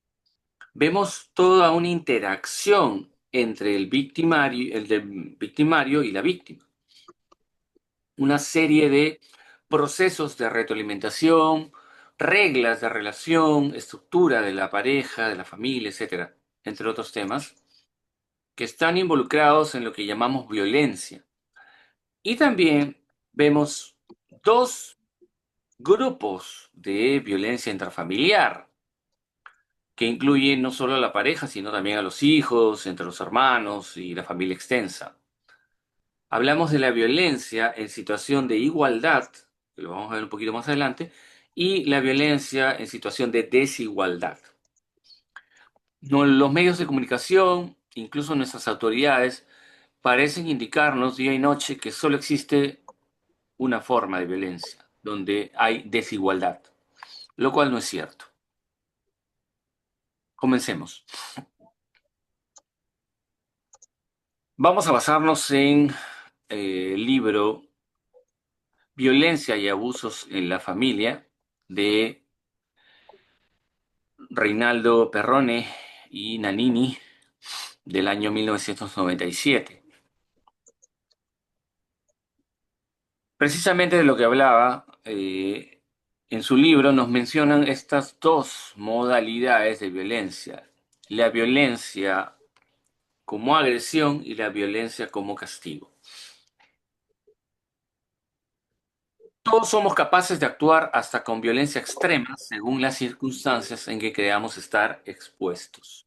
Vemos toda una interacción entre el del victimario y la víctima. Una serie de procesos de retroalimentación, reglas de relación, estructura de la pareja, de la familia, etcétera, entre otros temas, que están involucrados en lo que llamamos violencia. Y también vemos dos grupos de violencia intrafamiliar, que incluyen no solo a la pareja, sino también a los hijos, entre los hermanos y la familia extensa. Hablamos de la violencia en situación de igualdad, que lo vamos a ver un poquito más adelante, y la violencia en situación de desigualdad. Los medios de comunicación, incluso nuestras autoridades, parecen indicarnos día y noche que solo existe una forma de violencia, donde hay desigualdad, lo cual no es cierto. Comencemos. Vamos a basarnos en el libro Violencia y abusos en la familia de Reinaldo Perrone y Nanini del año 1997. Precisamente de lo que hablaba, en su libro nos mencionan estas dos modalidades de violencia. La violencia como agresión y la violencia como castigo. Todos somos capaces de actuar hasta con violencia extrema según las circunstancias en que creamos estar expuestos.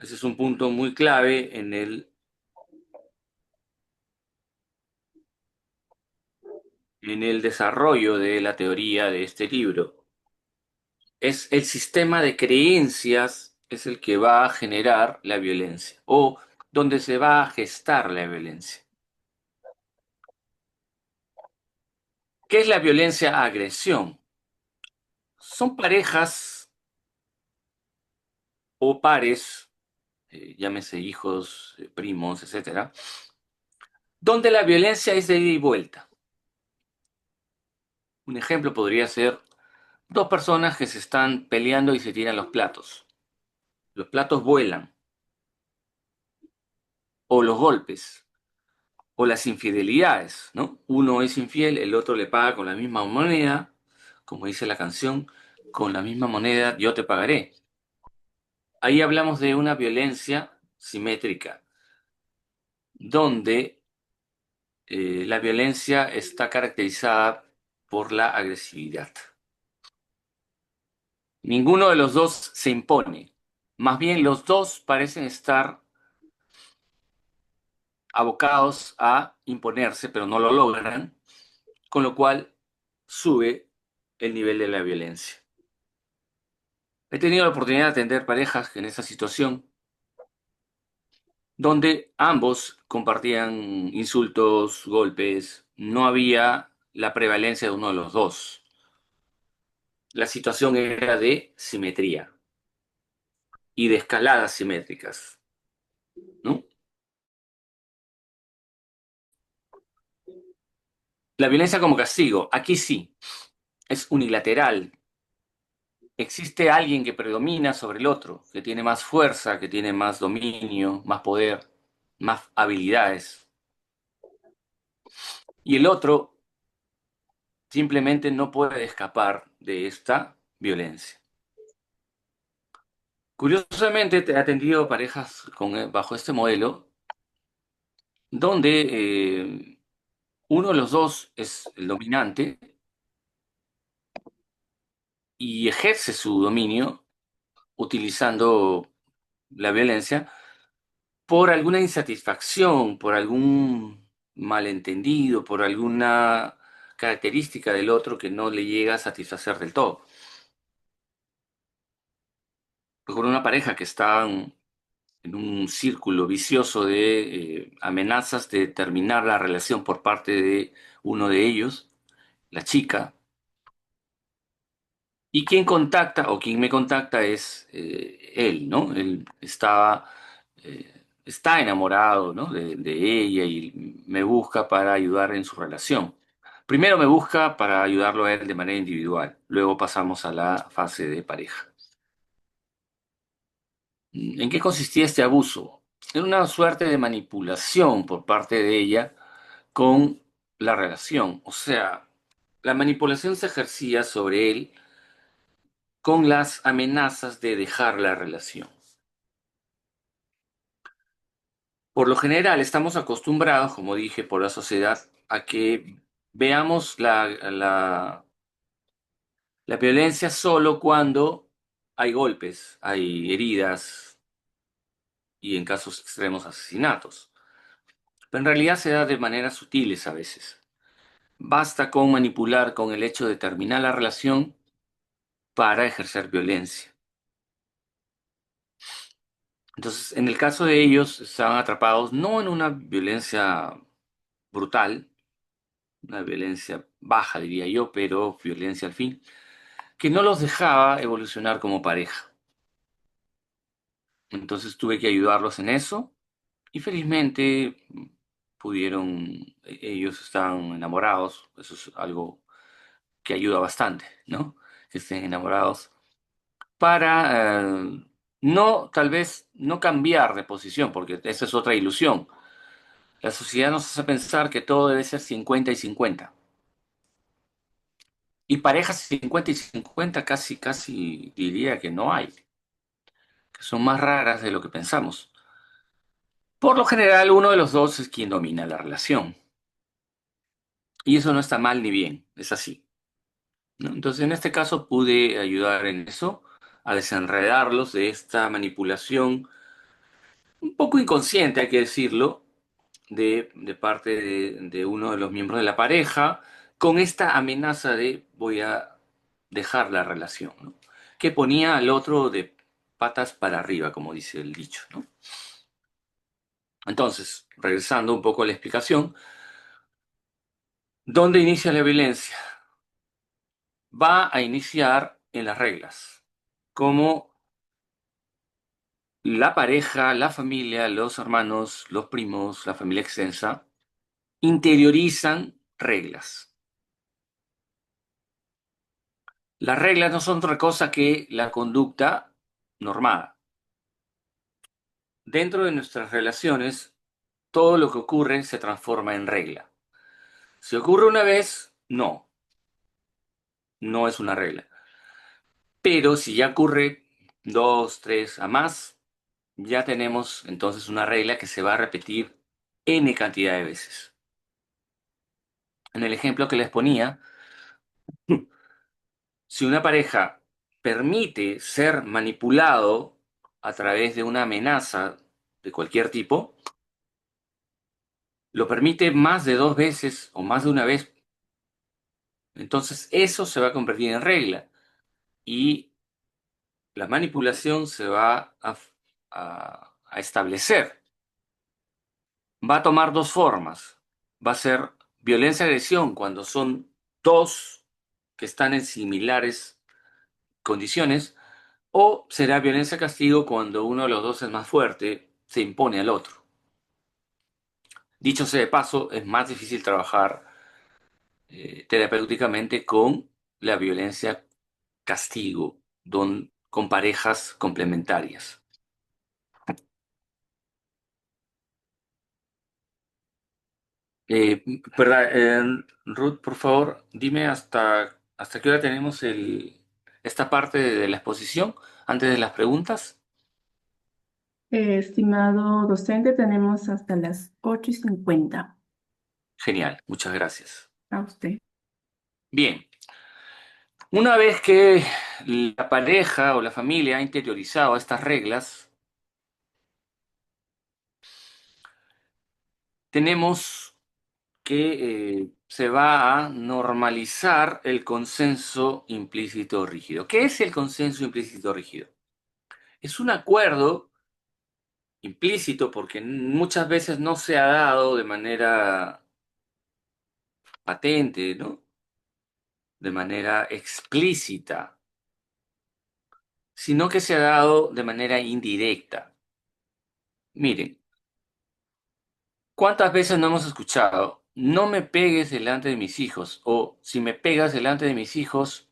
Ese es un punto muy clave en el desarrollo de la teoría de este libro. Es el sistema de creencias es el que va a generar la violencia o donde se va a gestar la violencia. ¿Qué es la violencia agresión? Son parejas o pares, llámese hijos, primos, etcétera, donde la violencia es de ida y vuelta. Un ejemplo podría ser dos personas que se están peleando y se tiran los platos. Los platos vuelan, o los golpes, o las infidelidades, ¿no? Uno es infiel, el otro le paga con la misma moneda, como dice la canción, con la misma moneda yo te pagaré. Ahí hablamos de una violencia simétrica, donde la violencia está caracterizada por la agresividad. Ninguno de los dos se impone. Más bien los dos parecen estar abocados a imponerse, pero no lo logran, con lo cual sube el nivel de la violencia. He tenido la oportunidad de atender parejas en esa situación, donde ambos compartían insultos, golpes, no había la prevalencia de uno de los dos. La situación era de simetría y de escaladas simétricas, ¿no? La violencia como castigo, aquí sí, es unilateral. Existe alguien que predomina sobre el otro, que tiene más fuerza, que tiene más dominio, más poder, más habilidades. Y el otro simplemente no puede escapar de esta violencia. Curiosamente, he atendido parejas bajo este modelo, donde uno de los dos es el dominante y ejerce su dominio utilizando la violencia por alguna insatisfacción, por algún malentendido, por alguna característica del otro que no le llega a satisfacer del todo. Con una pareja que está en un círculo vicioso de amenazas de terminar la relación por parte de uno de ellos, la chica, y quien contacta o quien me contacta es él, ¿no? Él está enamorado, ¿no? de ella y me busca para ayudar en su relación. Primero me busca para ayudarlo a él de manera individual, luego pasamos a la fase de pareja. ¿En qué consistía este abuso? En una suerte de manipulación por parte de ella con la relación. O sea, la manipulación se ejercía sobre él con las amenazas de dejar la relación. Por lo general, estamos acostumbrados, como dije, por la sociedad, a que veamos la violencia solo cuando hay golpes, hay heridas y en casos extremos asesinatos. Pero en realidad se da de maneras sutiles a veces. Basta con manipular con el hecho de terminar la relación para ejercer violencia. Entonces, en el caso de ellos, estaban atrapados no en una violencia brutal, una violencia baja, diría yo, pero violencia al fin, que no los dejaba evolucionar como pareja. Entonces tuve que ayudarlos en eso y felizmente pudieron, ellos estaban enamorados, eso es algo que ayuda bastante, ¿no? Que estén enamorados para no, tal vez, no cambiar de posición, porque esa es otra ilusión. La sociedad nos hace pensar que todo debe ser 50 y 50. Y parejas 50 y 50 casi, casi diría que no hay, que son más raras de lo que pensamos. Por lo general, uno de los dos es quien domina la relación. Y eso no está mal ni bien, es así, ¿no? Entonces, en este caso pude ayudar en eso, a desenredarlos de esta manipulación un poco inconsciente, hay que decirlo, de parte de uno de los miembros de la pareja, con esta amenaza de voy a dejar la relación, ¿no? Que ponía al otro de patas para arriba, como dice el dicho, ¿no? Entonces, regresando un poco a la explicación, ¿dónde inicia la violencia? Va a iniciar en las reglas, como la pareja, la familia, los hermanos, los primos, la familia extensa, interiorizan reglas. Las reglas no son otra cosa que la conducta normada. Dentro de nuestras relaciones, todo lo que ocurre se transforma en regla. Si ocurre una vez, no es una regla. Pero si ya ocurre dos, tres a más, ya tenemos entonces una regla que se va a repetir n cantidad de veces. En el ejemplo que les ponía, si una pareja permite ser manipulado a través de una amenaza de cualquier tipo, lo permite más de dos veces o más de una vez, entonces eso se va a convertir en regla y la manipulación se va a establecer. Va a tomar dos formas. Va a ser violencia-agresión cuando son dos que están en similares condiciones, o será violencia-castigo cuando uno de los dos es más fuerte, se impone al otro. Dicho sea de paso, es más difícil trabajar terapéuticamente con la violencia castigo, con parejas complementarias. ¿Verdad? Ruth, por favor, dime hasta qué hora tenemos esta parte de la exposición, antes de las preguntas. Estimado docente, tenemos hasta las 8:50. Genial, muchas gracias. A usted. Bien, una vez que la pareja o la familia ha interiorizado estas reglas, tenemos que se va a normalizar el consenso implícito rígido. ¿Qué es el consenso implícito rígido? Es un acuerdo implícito porque muchas veces no se ha dado de manera patente, ¿no? De manera explícita, sino que se ha dado de manera indirecta. Miren, ¿cuántas veces no hemos escuchado? No me pegues delante de mis hijos, o si me pegas delante de mis hijos,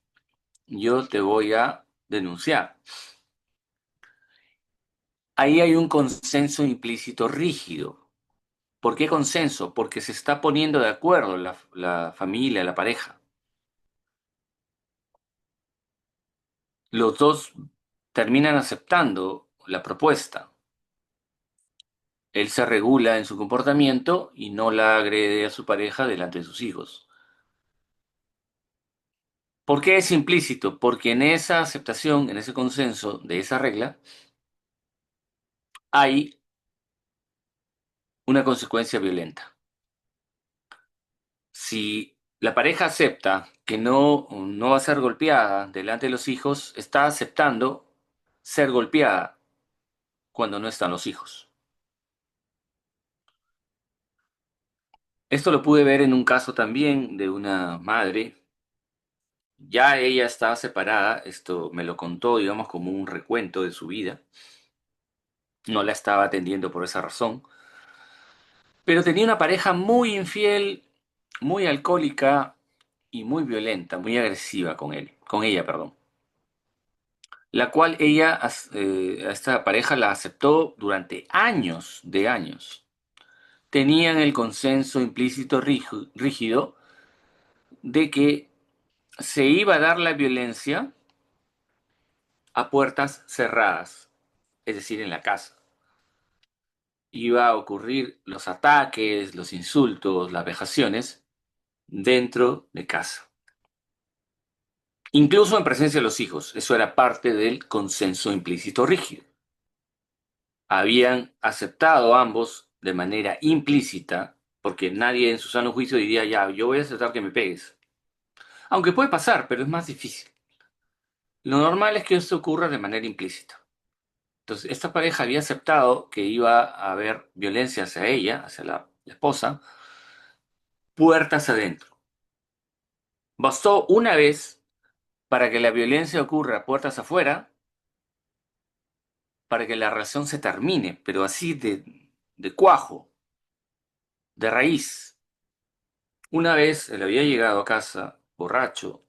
yo te voy a denunciar. Ahí hay un consenso implícito rígido. ¿Por qué consenso? Porque se está poniendo de acuerdo la familia, la pareja. Los dos terminan aceptando la propuesta. Él se regula en su comportamiento y no la agrede a su pareja delante de sus hijos. ¿Por qué es implícito? Porque en esa aceptación, en ese consenso de esa regla, hay una consecuencia violenta. Si la pareja acepta que no va a ser golpeada delante de los hijos, está aceptando ser golpeada cuando no están los hijos. Esto lo pude ver en un caso también de una madre. Ya ella estaba separada, esto me lo contó, digamos, como un recuento de su vida. No la estaba atendiendo por esa razón. Pero tenía una pareja muy infiel, muy alcohólica y muy violenta, muy agresiva con ella, perdón. La cual ella, a esta pareja la aceptó durante años de años. Tenían el consenso implícito rígido de que se iba a dar la violencia a puertas cerradas, es decir, en la casa. Iba a ocurrir los ataques, los insultos, las vejaciones dentro de casa. Incluso en presencia de los hijos. Eso era parte del consenso implícito rígido. Habían aceptado ambos de manera implícita, porque nadie en su sano juicio diría, ya, yo voy a aceptar que me pegues. Aunque puede pasar, pero es más difícil. Lo normal es que esto ocurra de manera implícita. Entonces, esta pareja había aceptado que iba a haber violencia hacia ella, hacia la esposa, puertas adentro. Bastó una vez para que la violencia ocurra puertas afuera, para que la relación se termine, pero así de cuajo, de raíz. Una vez él había llegado a casa borracho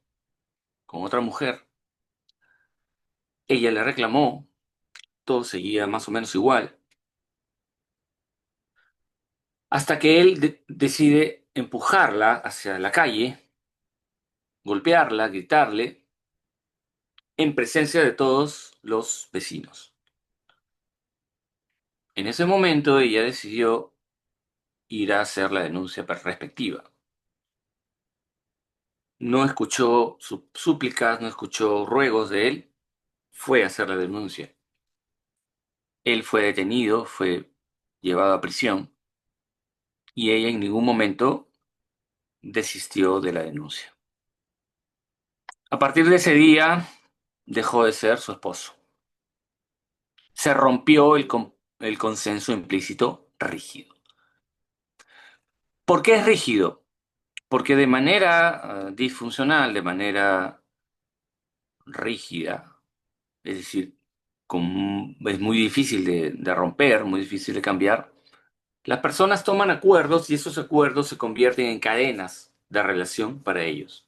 con otra mujer, ella le reclamó, todo seguía más o menos igual, hasta que él decide empujarla hacia la calle, golpearla, gritarle, en presencia de todos los vecinos. En ese momento ella decidió ir a hacer la denuncia respectiva. No escuchó súplicas, no escuchó ruegos de él, fue a hacer la denuncia. Él fue detenido, fue llevado a prisión y ella en ningún momento desistió de la denuncia. A partir de ese día dejó de ser su esposo. Se rompió el consenso implícito rígido. ¿Por qué es rígido? Porque de manera disfuncional, de manera rígida, es decir, es muy difícil de romper, muy difícil de cambiar, las personas toman acuerdos y esos acuerdos se convierten en cadenas de relación para ellos.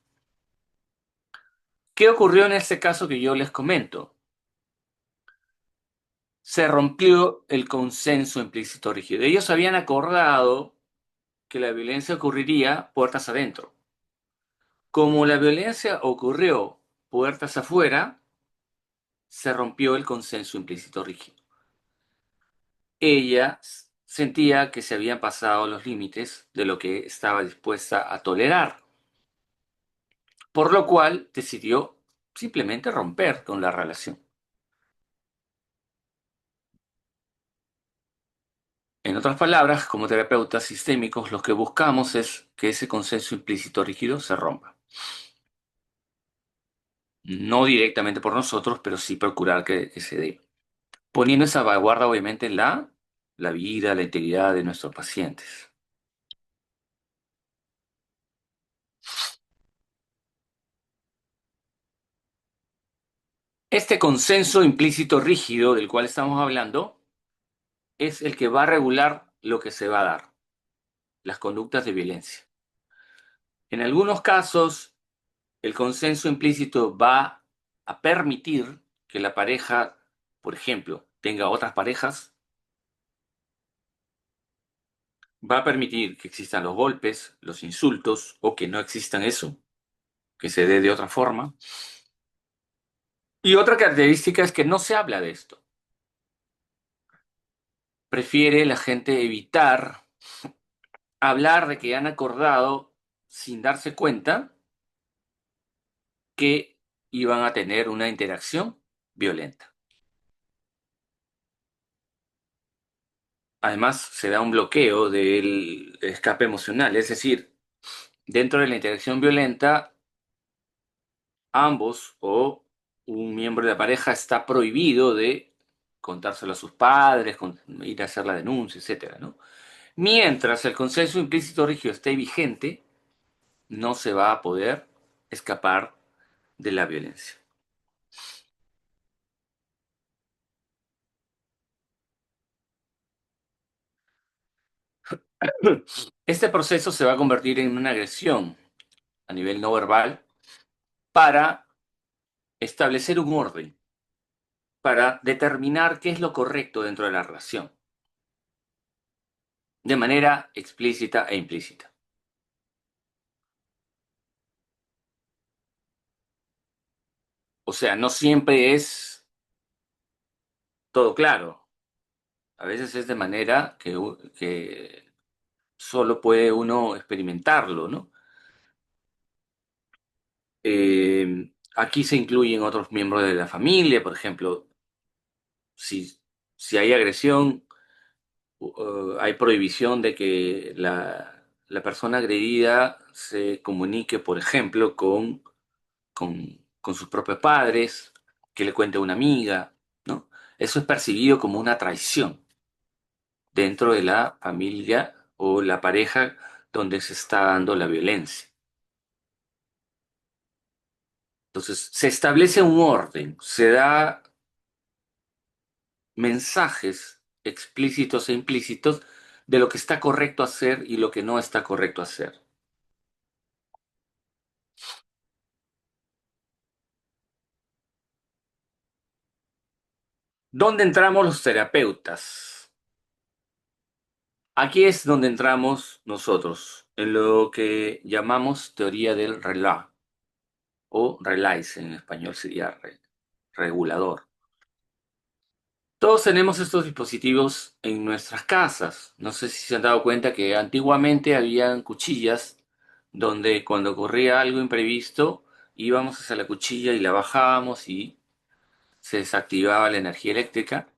¿Qué ocurrió en este caso que yo les comento? Se rompió el consenso implícito rígido. Ellos habían acordado que la violencia ocurriría puertas adentro. Como la violencia ocurrió puertas afuera, se rompió el consenso implícito rígido. Ella sentía que se habían pasado los límites de lo que estaba dispuesta a tolerar, por lo cual decidió simplemente romper con la relación. En otras palabras, como terapeutas sistémicos, lo que buscamos es que ese consenso implícito rígido se rompa. No directamente por nosotros, pero sí procurar que se dé. Poniendo esa salvaguarda, obviamente, la vida, la integridad de nuestros pacientes. Este consenso implícito rígido del cual estamos hablando es el que va a regular lo que se va a dar, las conductas de violencia. En algunos casos, el consenso implícito va a permitir que la pareja, por ejemplo, tenga otras parejas, va a permitir que existan los golpes, los insultos, o que no existan eso, que se dé de otra forma. Y otra característica es que no se habla de esto. Prefiere la gente evitar hablar de que han acordado sin darse cuenta que iban a tener una interacción violenta. Además, se da un bloqueo del escape emocional, es decir, dentro de la interacción violenta, ambos o un miembro de la pareja está prohibido de contárselo a sus padres, ir a hacer la denuncia, etcétera, ¿no? Mientras el consenso implícito rígido esté vigente, no se va a poder escapar de la violencia. Este proceso se va a convertir en una agresión a nivel no verbal para establecer un orden, para determinar qué es lo correcto dentro de la relación, de manera explícita e implícita. O sea, no siempre es todo claro. A veces es de manera que solo puede uno experimentarlo, ¿no? Aquí se incluyen otros miembros de la familia, por ejemplo, si hay agresión, hay prohibición de que la persona agredida se comunique, por ejemplo, con sus propios padres, que le cuente a una amiga, ¿no? Eso es percibido como una traición dentro de la familia o la pareja donde se está dando la violencia. Entonces, se establece un orden, se da mensajes explícitos e implícitos de lo que está correcto hacer y lo que no está correcto hacer. ¿Dónde entramos los terapeutas? Aquí es donde entramos nosotros, en lo que llamamos teoría del reloj, o relays en español sería regulador. Todos tenemos estos dispositivos en nuestras casas. No sé si se han dado cuenta que antiguamente habían cuchillas donde cuando ocurría algo imprevisto íbamos hacia la cuchilla y la bajábamos y se desactivaba la energía eléctrica.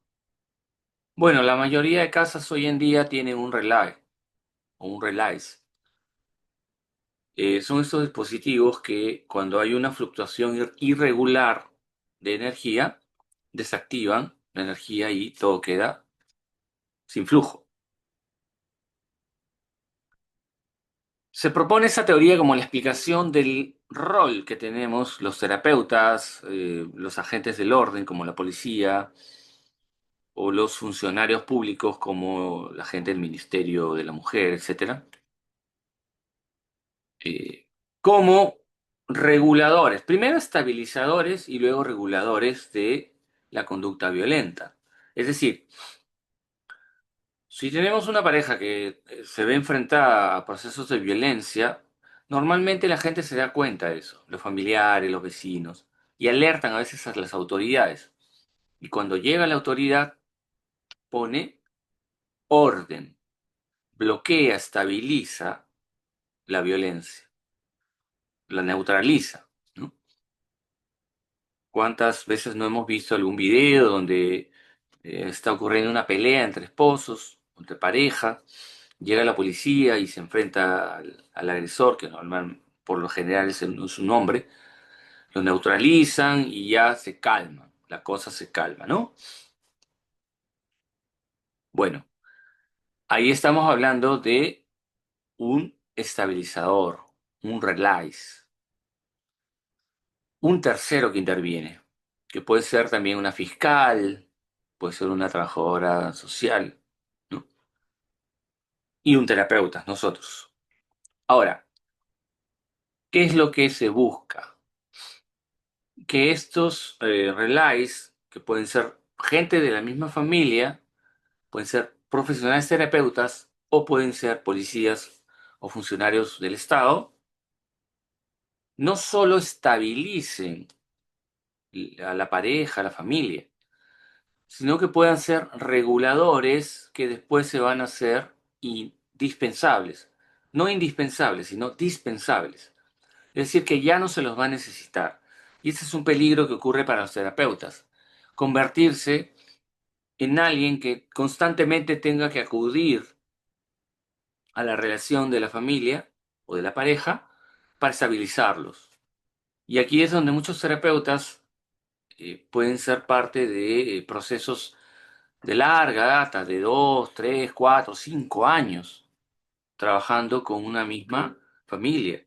Bueno, la mayoría de casas hoy en día tienen un relay o un relays. Son estos dispositivos que cuando hay una fluctuación irregular de energía, desactivan la energía y todo queda sin flujo. Se propone esa teoría como la explicación del rol que tenemos los terapeutas, los agentes del orden como la policía o los funcionarios públicos como la gente del Ministerio de la Mujer, etcétera, como reguladores, primero estabilizadores y luego reguladores de la conducta violenta. Es decir, Si tenemos una pareja que se ve enfrentada a procesos de violencia, normalmente la gente se da cuenta de eso, los familiares, los vecinos, y alertan a veces a las autoridades. Y cuando llega la autoridad, pone orden, bloquea, estabiliza la violencia, la neutraliza, ¿no? ¿Cuántas veces no hemos visto algún video donde está ocurriendo una pelea entre esposos, entre pareja, llega la policía y se enfrenta al agresor, que normal, por lo general es un hombre, lo neutralizan y ya se calma, la cosa se calma, ¿no? Bueno, ahí estamos hablando de un estabilizador, un relax, un tercero que interviene, que puede ser también una fiscal, puede ser una trabajadora social, ¿no? Y un terapeuta, nosotros. Ahora, ¿qué es lo que se busca? Que estos relays, que pueden ser gente de la misma familia, pueden ser profesionales terapeutas o pueden ser policías o funcionarios del Estado, no solo estabilicen a la pareja, a la familia, sino que puedan ser reguladores que después se van a hacer indispensables. No indispensables, sino dispensables. Es decir, que ya no se los va a necesitar. Y ese es un peligro que ocurre para los terapeutas. Convertirse en alguien que constantemente tenga que acudir a la relación de la familia o de la pareja para estabilizarlos. Y aquí es donde muchos terapeutas pueden ser parte de procesos de larga data, de 2, 3, 4, 5 años, trabajando con una misma familia.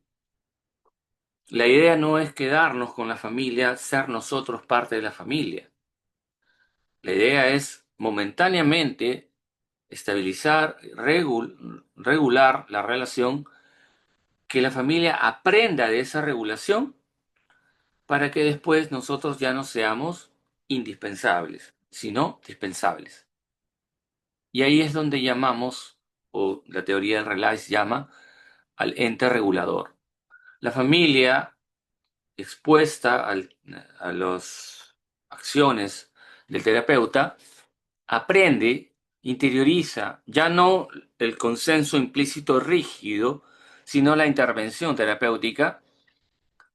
La idea no es quedarnos con la familia, ser nosotros parte de la familia. La idea es momentáneamente estabilizar, regular la relación, que la familia aprenda de esa regulación para que después nosotros ya no seamos indispensables, sino dispensables. Y ahí es donde llamamos, o la teoría del Relax llama, al ente regulador. La familia expuesta a las acciones del terapeuta aprende, interioriza, ya no el consenso implícito rígido, sino la intervención terapéutica,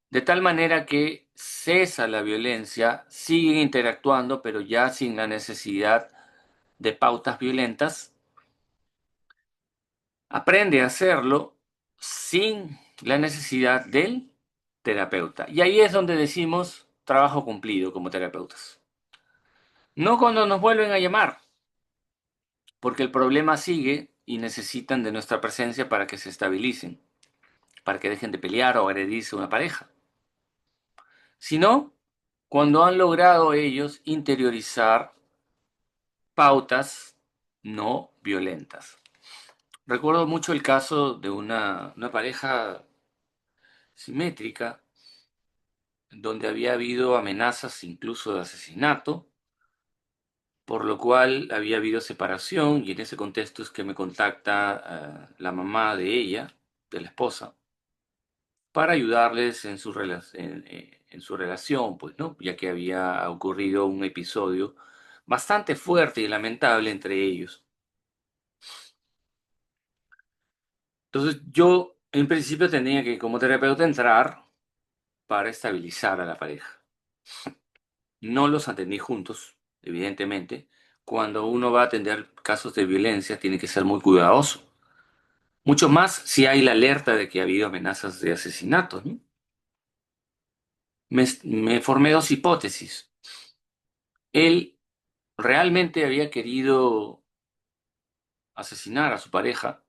de tal manera que cesa la violencia, siguen interactuando, pero ya sin la necesidad de pautas violentas, aprende a hacerlo sin la necesidad del terapeuta. Y ahí es donde decimos trabajo cumplido como terapeutas. No cuando nos vuelven a llamar, porque el problema sigue y necesitan de nuestra presencia para que se estabilicen, para que dejen de pelear o agredirse a una pareja, sino cuando han logrado ellos interiorizar pautas no violentas. Recuerdo mucho el caso de una pareja simétrica donde había habido amenazas incluso de asesinato, por lo cual había habido separación y en ese contexto es que me contacta la mamá de ella, de la esposa, para ayudarles en en su relación, pues, ¿no? Ya que había ocurrido un episodio bastante fuerte y lamentable entre ellos. Entonces yo en principio tenía que como terapeuta entrar para estabilizar a la pareja. No los atendí juntos, evidentemente. Cuando uno va a atender casos de violencia tiene que ser muy cuidadoso. Mucho más si hay la alerta de que ha habido amenazas de asesinato, ¿no? Me formé dos hipótesis. Él realmente había querido asesinar a su pareja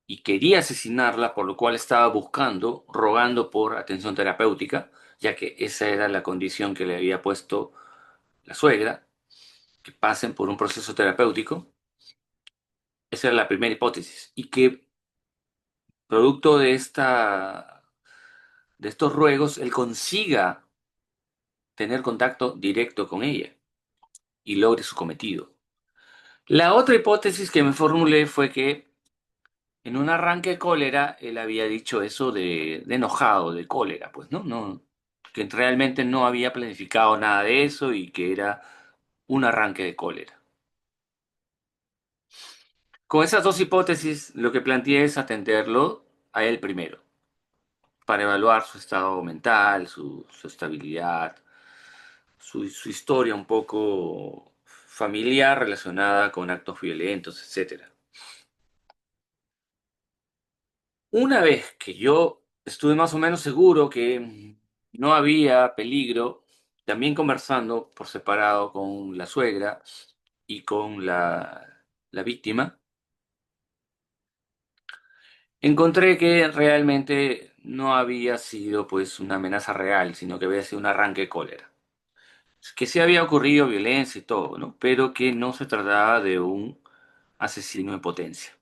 y quería asesinarla, por lo cual estaba buscando, rogando por atención terapéutica, ya que esa era la condición que le había puesto la suegra, que pasen por un proceso terapéutico. Esa era la primera hipótesis. Y que producto de estos ruegos, él consiga tener contacto directo con ella y logre su cometido. La otra hipótesis que me formulé fue que en un arranque de cólera él había dicho eso de enojado, de cólera, pues, ¿no? No, que realmente no había planificado nada de eso y que era un arranque de cólera. Con esas dos hipótesis, lo que planteé es atenderlo a él primero, para evaluar su estado mental, su estabilidad, su historia un poco familiar relacionada con actos violentos, etcétera. Una vez que yo estuve más o menos seguro que no había peligro, también conversando por separado con la suegra y con la víctima, encontré que realmente no había sido pues una amenaza real, sino que había sido un arranque de cólera. Que sí había ocurrido violencia y todo, ¿no? Pero que no se trataba de un asesino en potencia.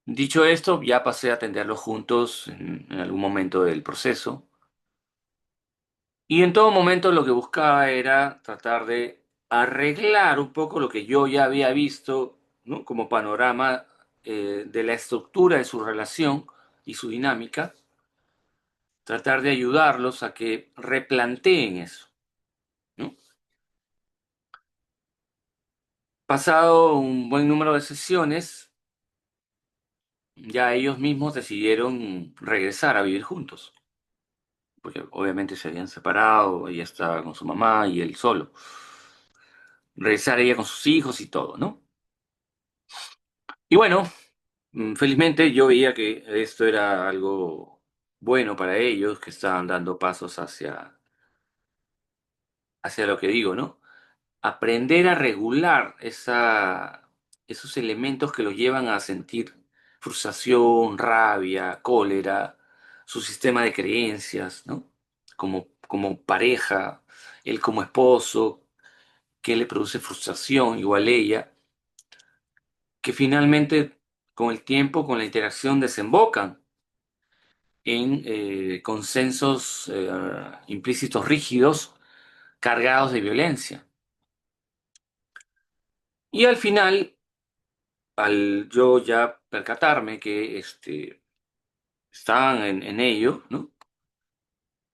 Dicho esto, ya pasé a atenderlos juntos en algún momento del proceso. Y en todo momento lo que buscaba era tratar de arreglar un poco lo que yo ya había visto, ¿no? Como panorama de la estructura de su relación y su dinámica, tratar de ayudarlos a que replanteen eso, ¿no? Pasado un buen número de sesiones, ya ellos mismos decidieron regresar a vivir juntos, porque obviamente se habían separado, ella estaba con su mamá y él solo. Regresar ella con sus hijos y todo, ¿no? Y bueno, felizmente yo veía que esto era algo bueno para ellos, que estaban dando pasos hacia lo que digo, ¿no? Aprender a regular esos elementos que los llevan a sentir frustración, rabia, cólera, su sistema de creencias, ¿no? Como pareja, él como esposo, que le produce frustración, igual ella, que finalmente con el tiempo, con la interacción, desembocan en consensos implícitos rígidos, cargados de violencia. Y al final, al yo ya percatarme que estaban en ello, ¿no?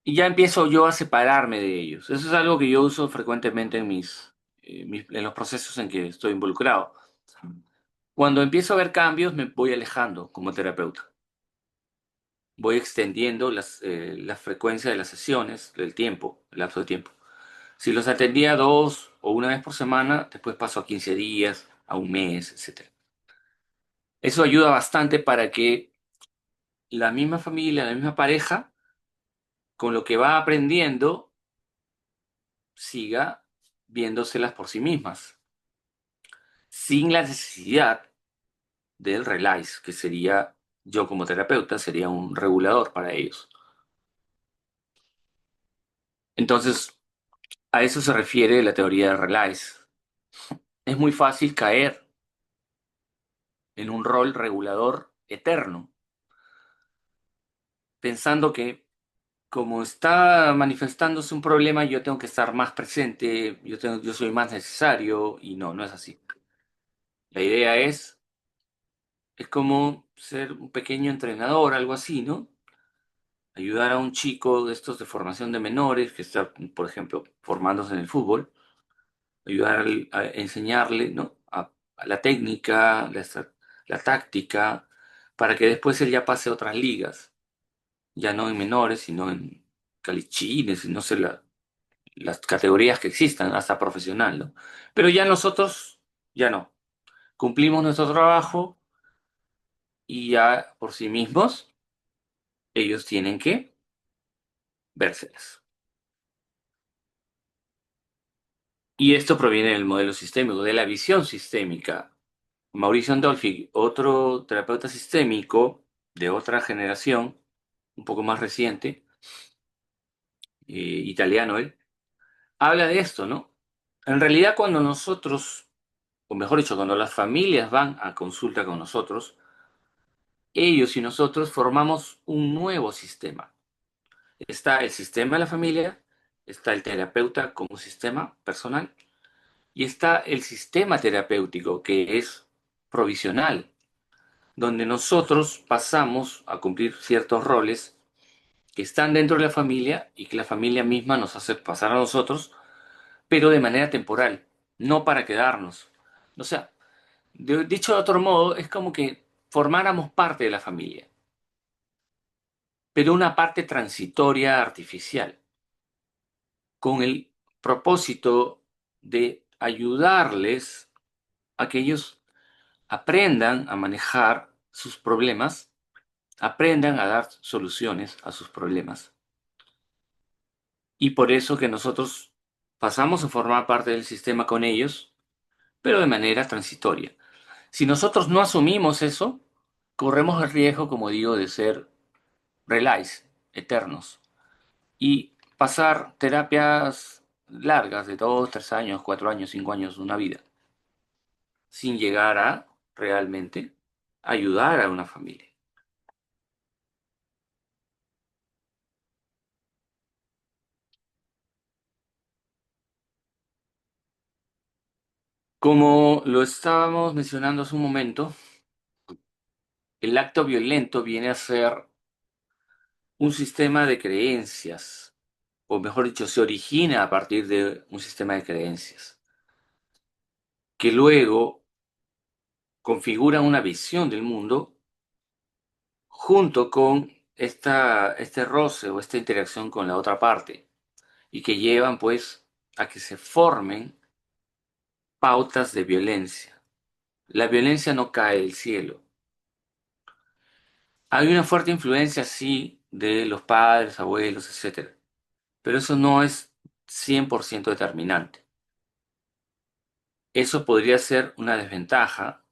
Y ya empiezo yo a separarme de ellos. Eso es algo que yo uso frecuentemente en los procesos en que estoy involucrado. Cuando empiezo a ver cambios, me voy alejando como terapeuta. Voy extendiendo la frecuencia de las sesiones, el tiempo, el lapso de tiempo. Si los atendía dos o una vez por semana, después paso a 15 días, a un mes, etc. Eso ayuda bastante para que la misma familia, la misma pareja, con lo que va aprendiendo, siga viéndoselas por sí mismas, sin la necesidad del Relice, que sería, yo como terapeuta, sería un regulador para ellos. Entonces, a eso se refiere la teoría de Relice. Es muy fácil caer en un rol regulador eterno, pensando que como está manifestándose un problema, yo tengo que estar más presente, yo soy más necesario, y no, no es así. La idea es como ser un pequeño entrenador, algo así, ¿no? Ayudar a un chico de estos de formación de menores que está, por ejemplo, formándose en el fútbol, ayudar a enseñarle, ¿no? A la técnica, la táctica, para que después él ya pase a otras ligas, ya no en menores, sino en calichines, no sé, las categorías que existan, hasta profesional, ¿no? Pero ya nosotros, ya no. Cumplimos nuestro trabajo y ya por sí mismos, ellos tienen que vérselas. Y esto proviene del modelo sistémico, de la visión sistémica. Mauricio Andolfi, otro terapeuta sistémico de otra generación, un poco más reciente, italiano él, habla de esto, ¿no? En realidad cuando nosotros, o mejor dicho, cuando las familias van a consulta con nosotros, ellos y nosotros formamos un nuevo sistema. Está el sistema de la familia, está el terapeuta como sistema personal, Y está el sistema terapéutico, que es provisional, donde nosotros pasamos a cumplir ciertos roles que están dentro de la familia y que la familia misma nos hace pasar a nosotros, pero de manera temporal, no para quedarnos. O sea, dicho de otro modo, es como que formáramos parte de la familia, pero una parte transitoria artificial, con el propósito de ayudarles a que ellos aprendan a manejar sus problemas, aprendan a dar soluciones a sus problemas. Y por eso que nosotros pasamos a formar parte del sistema con ellos, pero de manera transitoria. Si nosotros no asumimos eso, corremos el riesgo, como digo, de ser relays, eternos, y pasar terapias largas de 2, 3 años, 4 años, 5 años, una vida, sin llegar a realmente ayudar a una familia. Como lo estábamos mencionando hace un momento, el acto violento viene a ser un sistema de creencias, o mejor dicho, se origina a partir de un sistema de creencias, que luego configura una visión del mundo junto con este roce o esta interacción con la otra parte, y que llevan pues a que se formen pautas de violencia. La violencia no cae del cielo. Hay una fuerte influencia, sí, de los padres, abuelos, etcétera, pero eso no es 100% determinante. Eso podría ser una desventaja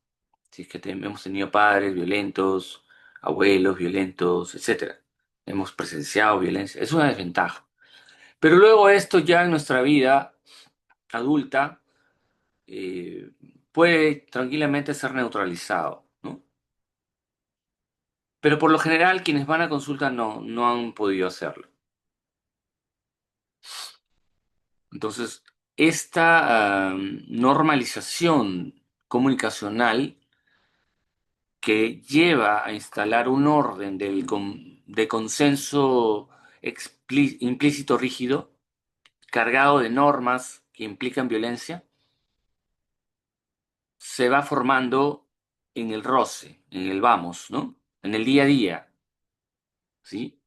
si es que hemos tenido padres violentos, abuelos violentos, etcétera. Hemos presenciado violencia. Es una desventaja. Pero luego esto ya en nuestra vida adulta eh, puede tranquilamente ser neutralizado, ¿no? Pero por lo general quienes van a consulta no han podido hacerlo. Entonces, esta normalización comunicacional que lleva a instalar un orden de consenso implícito rígido, cargado de normas que implican violencia, se va formando en el roce, en el vamos, ¿no? En el día a día, ¿sí?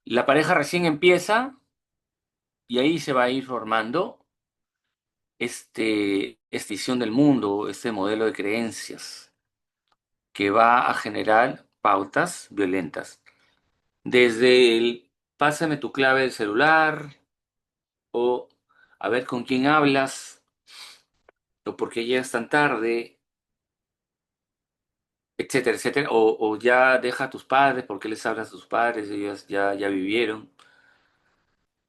La pareja recién empieza y ahí se va a ir formando esta visión del mundo, este modelo de creencias que va a generar pautas violentas. Desde el pásame tu clave del celular, o a ver con quién hablas, o por qué llegas tan tarde, etcétera, etcétera. O ya deja a tus padres, por qué les hablas a tus padres, ellos ya vivieron,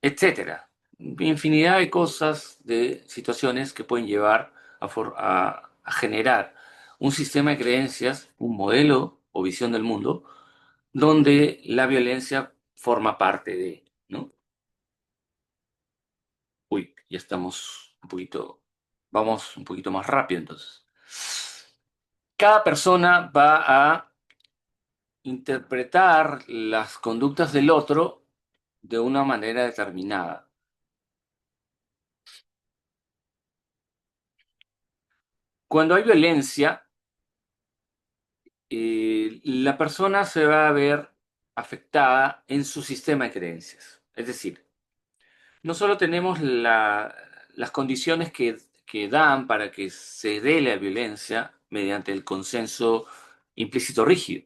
etcétera. Infinidad de cosas, de situaciones que pueden llevar a generar un sistema de creencias, un modelo o visión del mundo, donde la violencia forma parte de, ¿no? Uy, ya estamos un poquito, vamos un poquito más rápido entonces. Cada persona va a interpretar las conductas del otro de una manera determinada. Cuando hay violencia, la persona se va a ver afectada en su sistema de creencias. Es decir, no solo tenemos las condiciones que dan para que se dé la violencia mediante el consenso implícito rígido.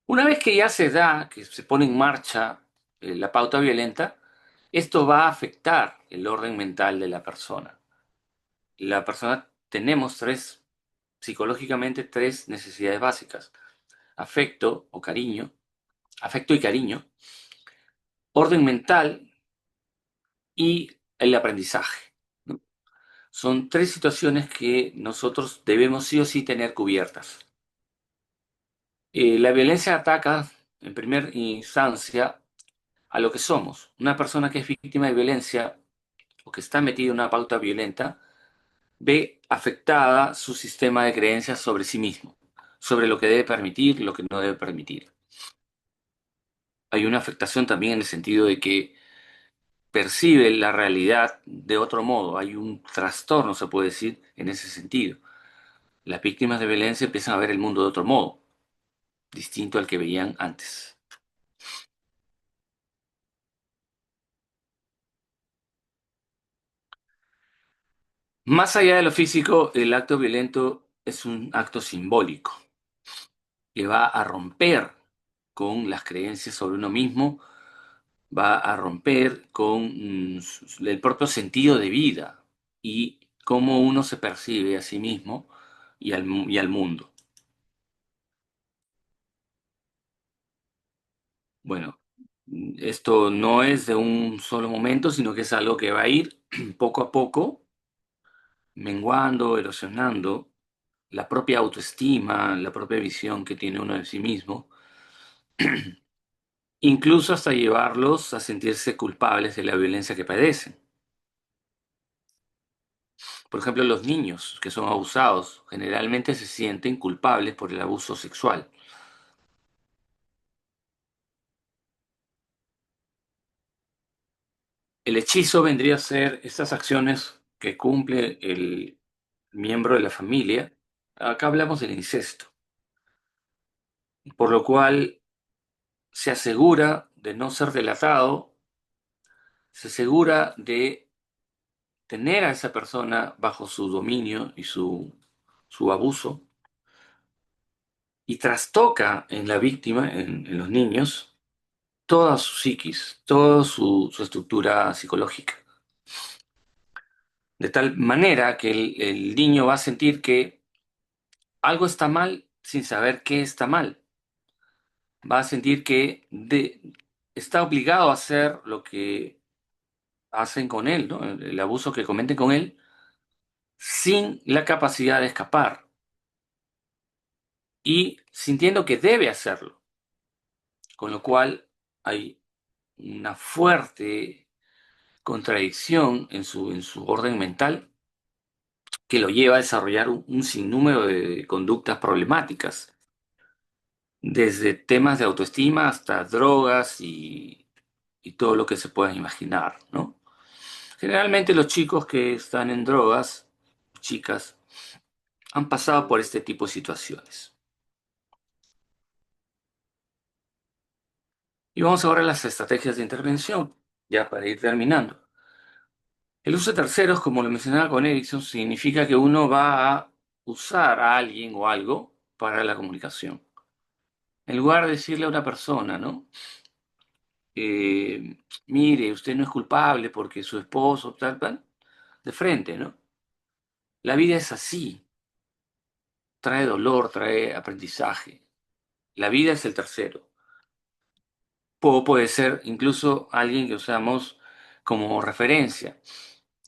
Una vez que ya se da, que se pone en marcha la pauta violenta, esto va a afectar el orden mental de la persona. La persona tenemos psicológicamente tres necesidades básicas: afecto o cariño, afecto y cariño, orden mental y el aprendizaje, ¿no? Son tres situaciones que nosotros debemos sí o sí tener cubiertas. La violencia ataca en primera instancia a lo que somos. Una persona que es víctima de violencia o que está metido en una pauta violenta, ve afectada su sistema de creencias sobre sí mismo, sobre lo que debe permitir, lo que no debe permitir. Hay una afectación también en el sentido de que percibe la realidad de otro modo. Hay un trastorno, se puede decir, en ese sentido. Las víctimas de violencia empiezan a ver el mundo de otro modo, distinto al que veían antes. Más allá de lo físico, el acto violento es un acto simbólico que va a romper con las creencias sobre uno mismo, va a romper con el propio sentido de vida y cómo uno se percibe a sí mismo y al mundo. Bueno, esto no es de un solo momento, sino que es algo que va a ir poco a poco menguando, erosionando la propia autoestima, la propia visión que tiene uno de sí mismo, incluso hasta llevarlos a sentirse culpables de la violencia que padecen. Por ejemplo, los niños que son abusados generalmente se sienten culpables por el abuso sexual. El hechizo vendría a ser estas acciones que cumple el miembro de la familia. Acá hablamos del incesto, por lo cual se asegura de no ser delatado, se asegura de tener a esa persona bajo su dominio y su abuso, y trastoca en la víctima, en los niños, toda su psiquis, toda su estructura psicológica. De tal manera que el niño va a sentir que algo está mal sin saber qué está mal. Va a sentir que está obligado a hacer lo que hacen con él, ¿no? El abuso que cometen con él, sin la capacidad de escapar y sintiendo que debe hacerlo. Con lo cual hay una fuerte contradicción en su orden mental que lo lleva a desarrollar un sinnúmero de conductas problemáticas, desde temas de autoestima hasta drogas y todo lo que se pueda imaginar, ¿no? Generalmente los chicos que están en drogas, chicas, han pasado por este tipo de situaciones. Y vamos ahora a las estrategias de intervención, ya para ir terminando. El uso de terceros, como lo mencionaba con Erickson, significa que uno va a usar a alguien o algo para la comunicación. En lugar de decirle a una persona, ¿no? Mire, usted no es culpable porque su esposo, tal, tal, de frente, ¿no? La vida es así, trae dolor, trae aprendizaje. La vida es el tercero. Puede ser incluso alguien que usamos como referencia.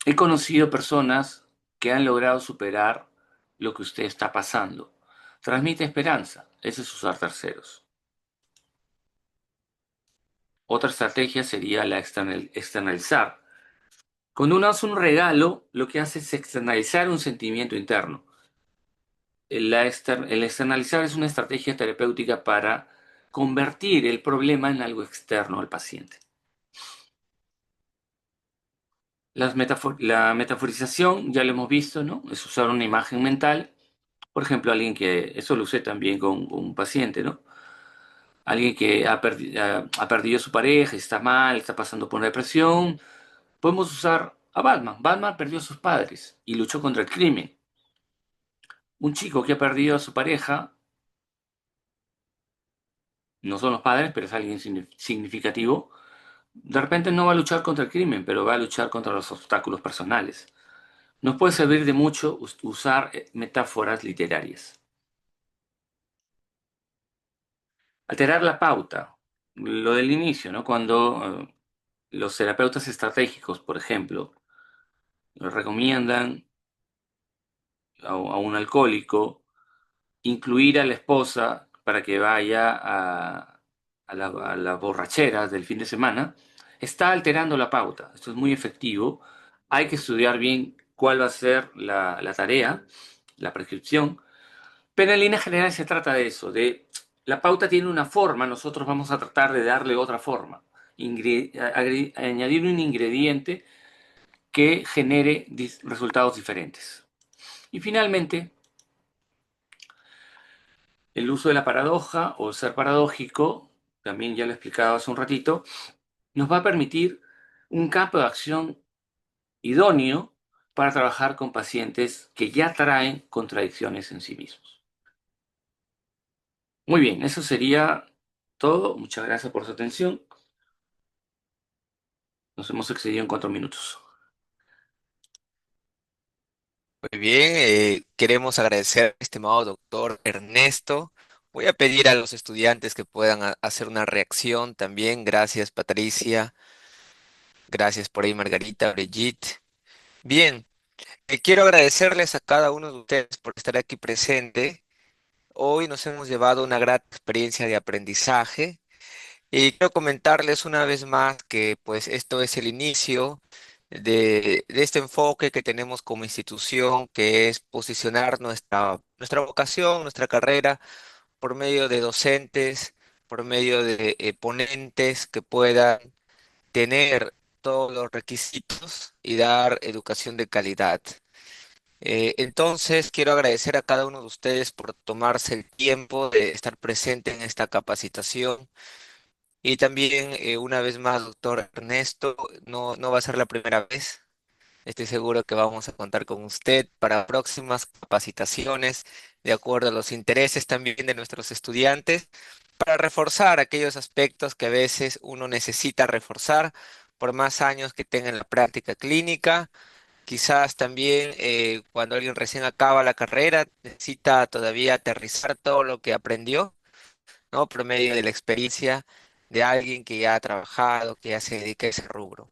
He conocido personas que han logrado superar lo que usted está pasando. Transmite esperanza. Ese es usar terceros. Otra estrategia sería la externalizar. Cuando uno hace un regalo, lo que hace es externalizar un sentimiento interno. El externalizar es una estrategia terapéutica para convertir el problema en algo externo al paciente. La metaforización, ya lo hemos visto, ¿no? Es usar una imagen mental. Por ejemplo, alguien que, eso lo usé también con un paciente, ¿no? Alguien que ha perdido a su pareja, está mal, está pasando por una depresión. Podemos usar a Batman. Batman perdió a sus padres y luchó contra el crimen. Un chico que ha perdido a su pareja, no son los padres, pero es alguien significativo, de repente no va a luchar contra el crimen, pero va a luchar contra los obstáculos personales. Nos puede servir de mucho usar metáforas literarias. Alterar la pauta. Lo del inicio, ¿no? Cuando los terapeutas estratégicos, por ejemplo, recomiendan a un alcohólico incluir a la esposa para que vaya a la borrachera del fin de semana, está alterando la pauta. Esto es muy efectivo hay que estudiar bien cuál va a ser la tarea, la prescripción, pero en líneas generales se trata de eso, de la pauta tiene una forma, nosotros vamos a tratar de darle otra forma, añadir un ingrediente que genere resultados diferentes. Y finalmente, el uso de la paradoja o ser paradójico, también ya lo he explicado hace un ratito, nos va a permitir un campo de acción idóneo para trabajar con pacientes que ya traen contradicciones en sí mismos. Muy bien, eso sería todo. Muchas gracias por su atención. Nos hemos excedido en 4 minutos. Muy bien, queremos agradecer al estimado doctor Ernesto. Voy a pedir a los estudiantes que puedan hacer una reacción también. Gracias, Patricia. Gracias por ahí, Margarita, Brigitte. Bien, quiero agradecerles a cada uno de ustedes por estar aquí presente. Hoy nos hemos llevado una gran experiencia de aprendizaje. Y quiero comentarles una vez más que pues esto es el inicio de este enfoque que tenemos como institución, que es posicionar nuestra vocación, nuestra carrera por medio de docentes, por medio de ponentes que puedan tener todos los requisitos y dar educación de calidad. Entonces, quiero agradecer a cada uno de ustedes por tomarse el tiempo de estar presente en esta capacitación. Y también, una vez más, doctor Ernesto, no va a ser la primera vez. Estoy seguro que vamos a contar con usted para próximas capacitaciones, de acuerdo a los intereses también de nuestros estudiantes, para reforzar aquellos aspectos que a veces uno necesita reforzar por más años que tenga en la práctica clínica. Quizás también cuando alguien recién acaba la carrera, necesita todavía aterrizar todo lo que aprendió, ¿no? Por medio de la experiencia de alguien que ya ha trabajado, que ya se dedica a ese rubro.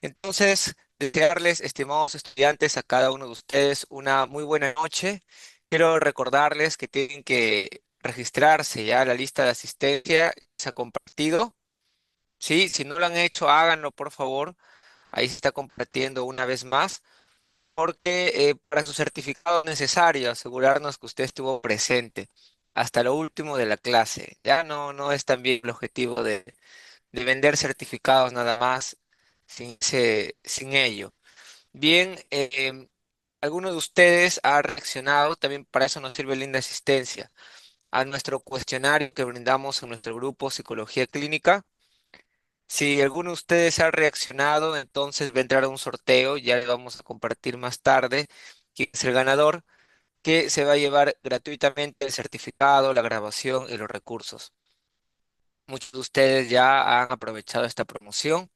Entonces, desearles, estimados estudiantes, a cada uno de ustedes una muy buena noche. Quiero recordarles que tienen que registrarse ya a la lista de asistencia, se ha compartido. Sí, si no lo han hecho, háganlo, por favor. Ahí se está compartiendo una vez más, porque para su certificado es necesario asegurarnos que usted estuvo presente hasta lo último de la clase. Ya no es también el objetivo de vender certificados nada más sin ello. Bien, alguno de ustedes ha reaccionado, también para eso nos sirve Linda Asistencia, a nuestro cuestionario que brindamos en nuestro grupo Psicología Clínica. Si alguno de ustedes ha reaccionado, entonces va a entrar a un sorteo, ya le vamos a compartir más tarde quién es el ganador, que se va a llevar gratuitamente el certificado, la grabación y los recursos. Muchos de ustedes ya han aprovechado esta promoción.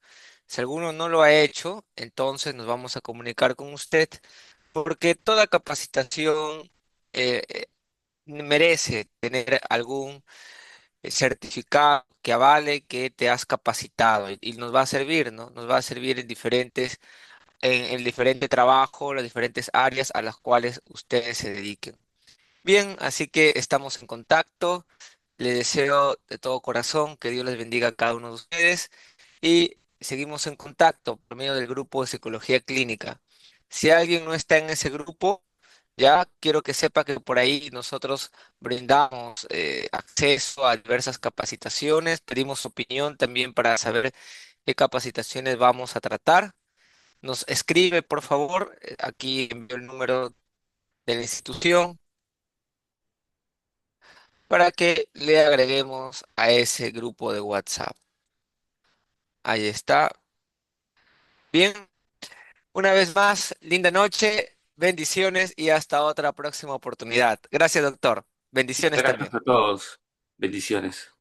Si alguno no lo ha hecho, entonces nos vamos a comunicar con usted porque toda capacitación merece tener algún certificado que avale que te has capacitado y nos va a servir, ¿no? Nos va a servir en el diferente trabajo, las diferentes áreas a las cuales ustedes se dediquen. Bien, así que estamos en contacto. Les deseo de todo corazón que Dios les bendiga a cada uno de ustedes y seguimos en contacto por medio del grupo de psicología clínica. Si alguien no está en ese grupo, ya quiero que sepa que por ahí nosotros brindamos acceso a diversas capacitaciones, pedimos opinión también para saber qué capacitaciones vamos a tratar. Nos escribe, por favor, aquí envío el número de la institución para que le agreguemos a ese grupo de WhatsApp. Ahí está. Bien, una vez más, linda noche, bendiciones y hasta otra próxima oportunidad. Gracias, doctor. Bendiciones Gracias también. a todos. Bendiciones.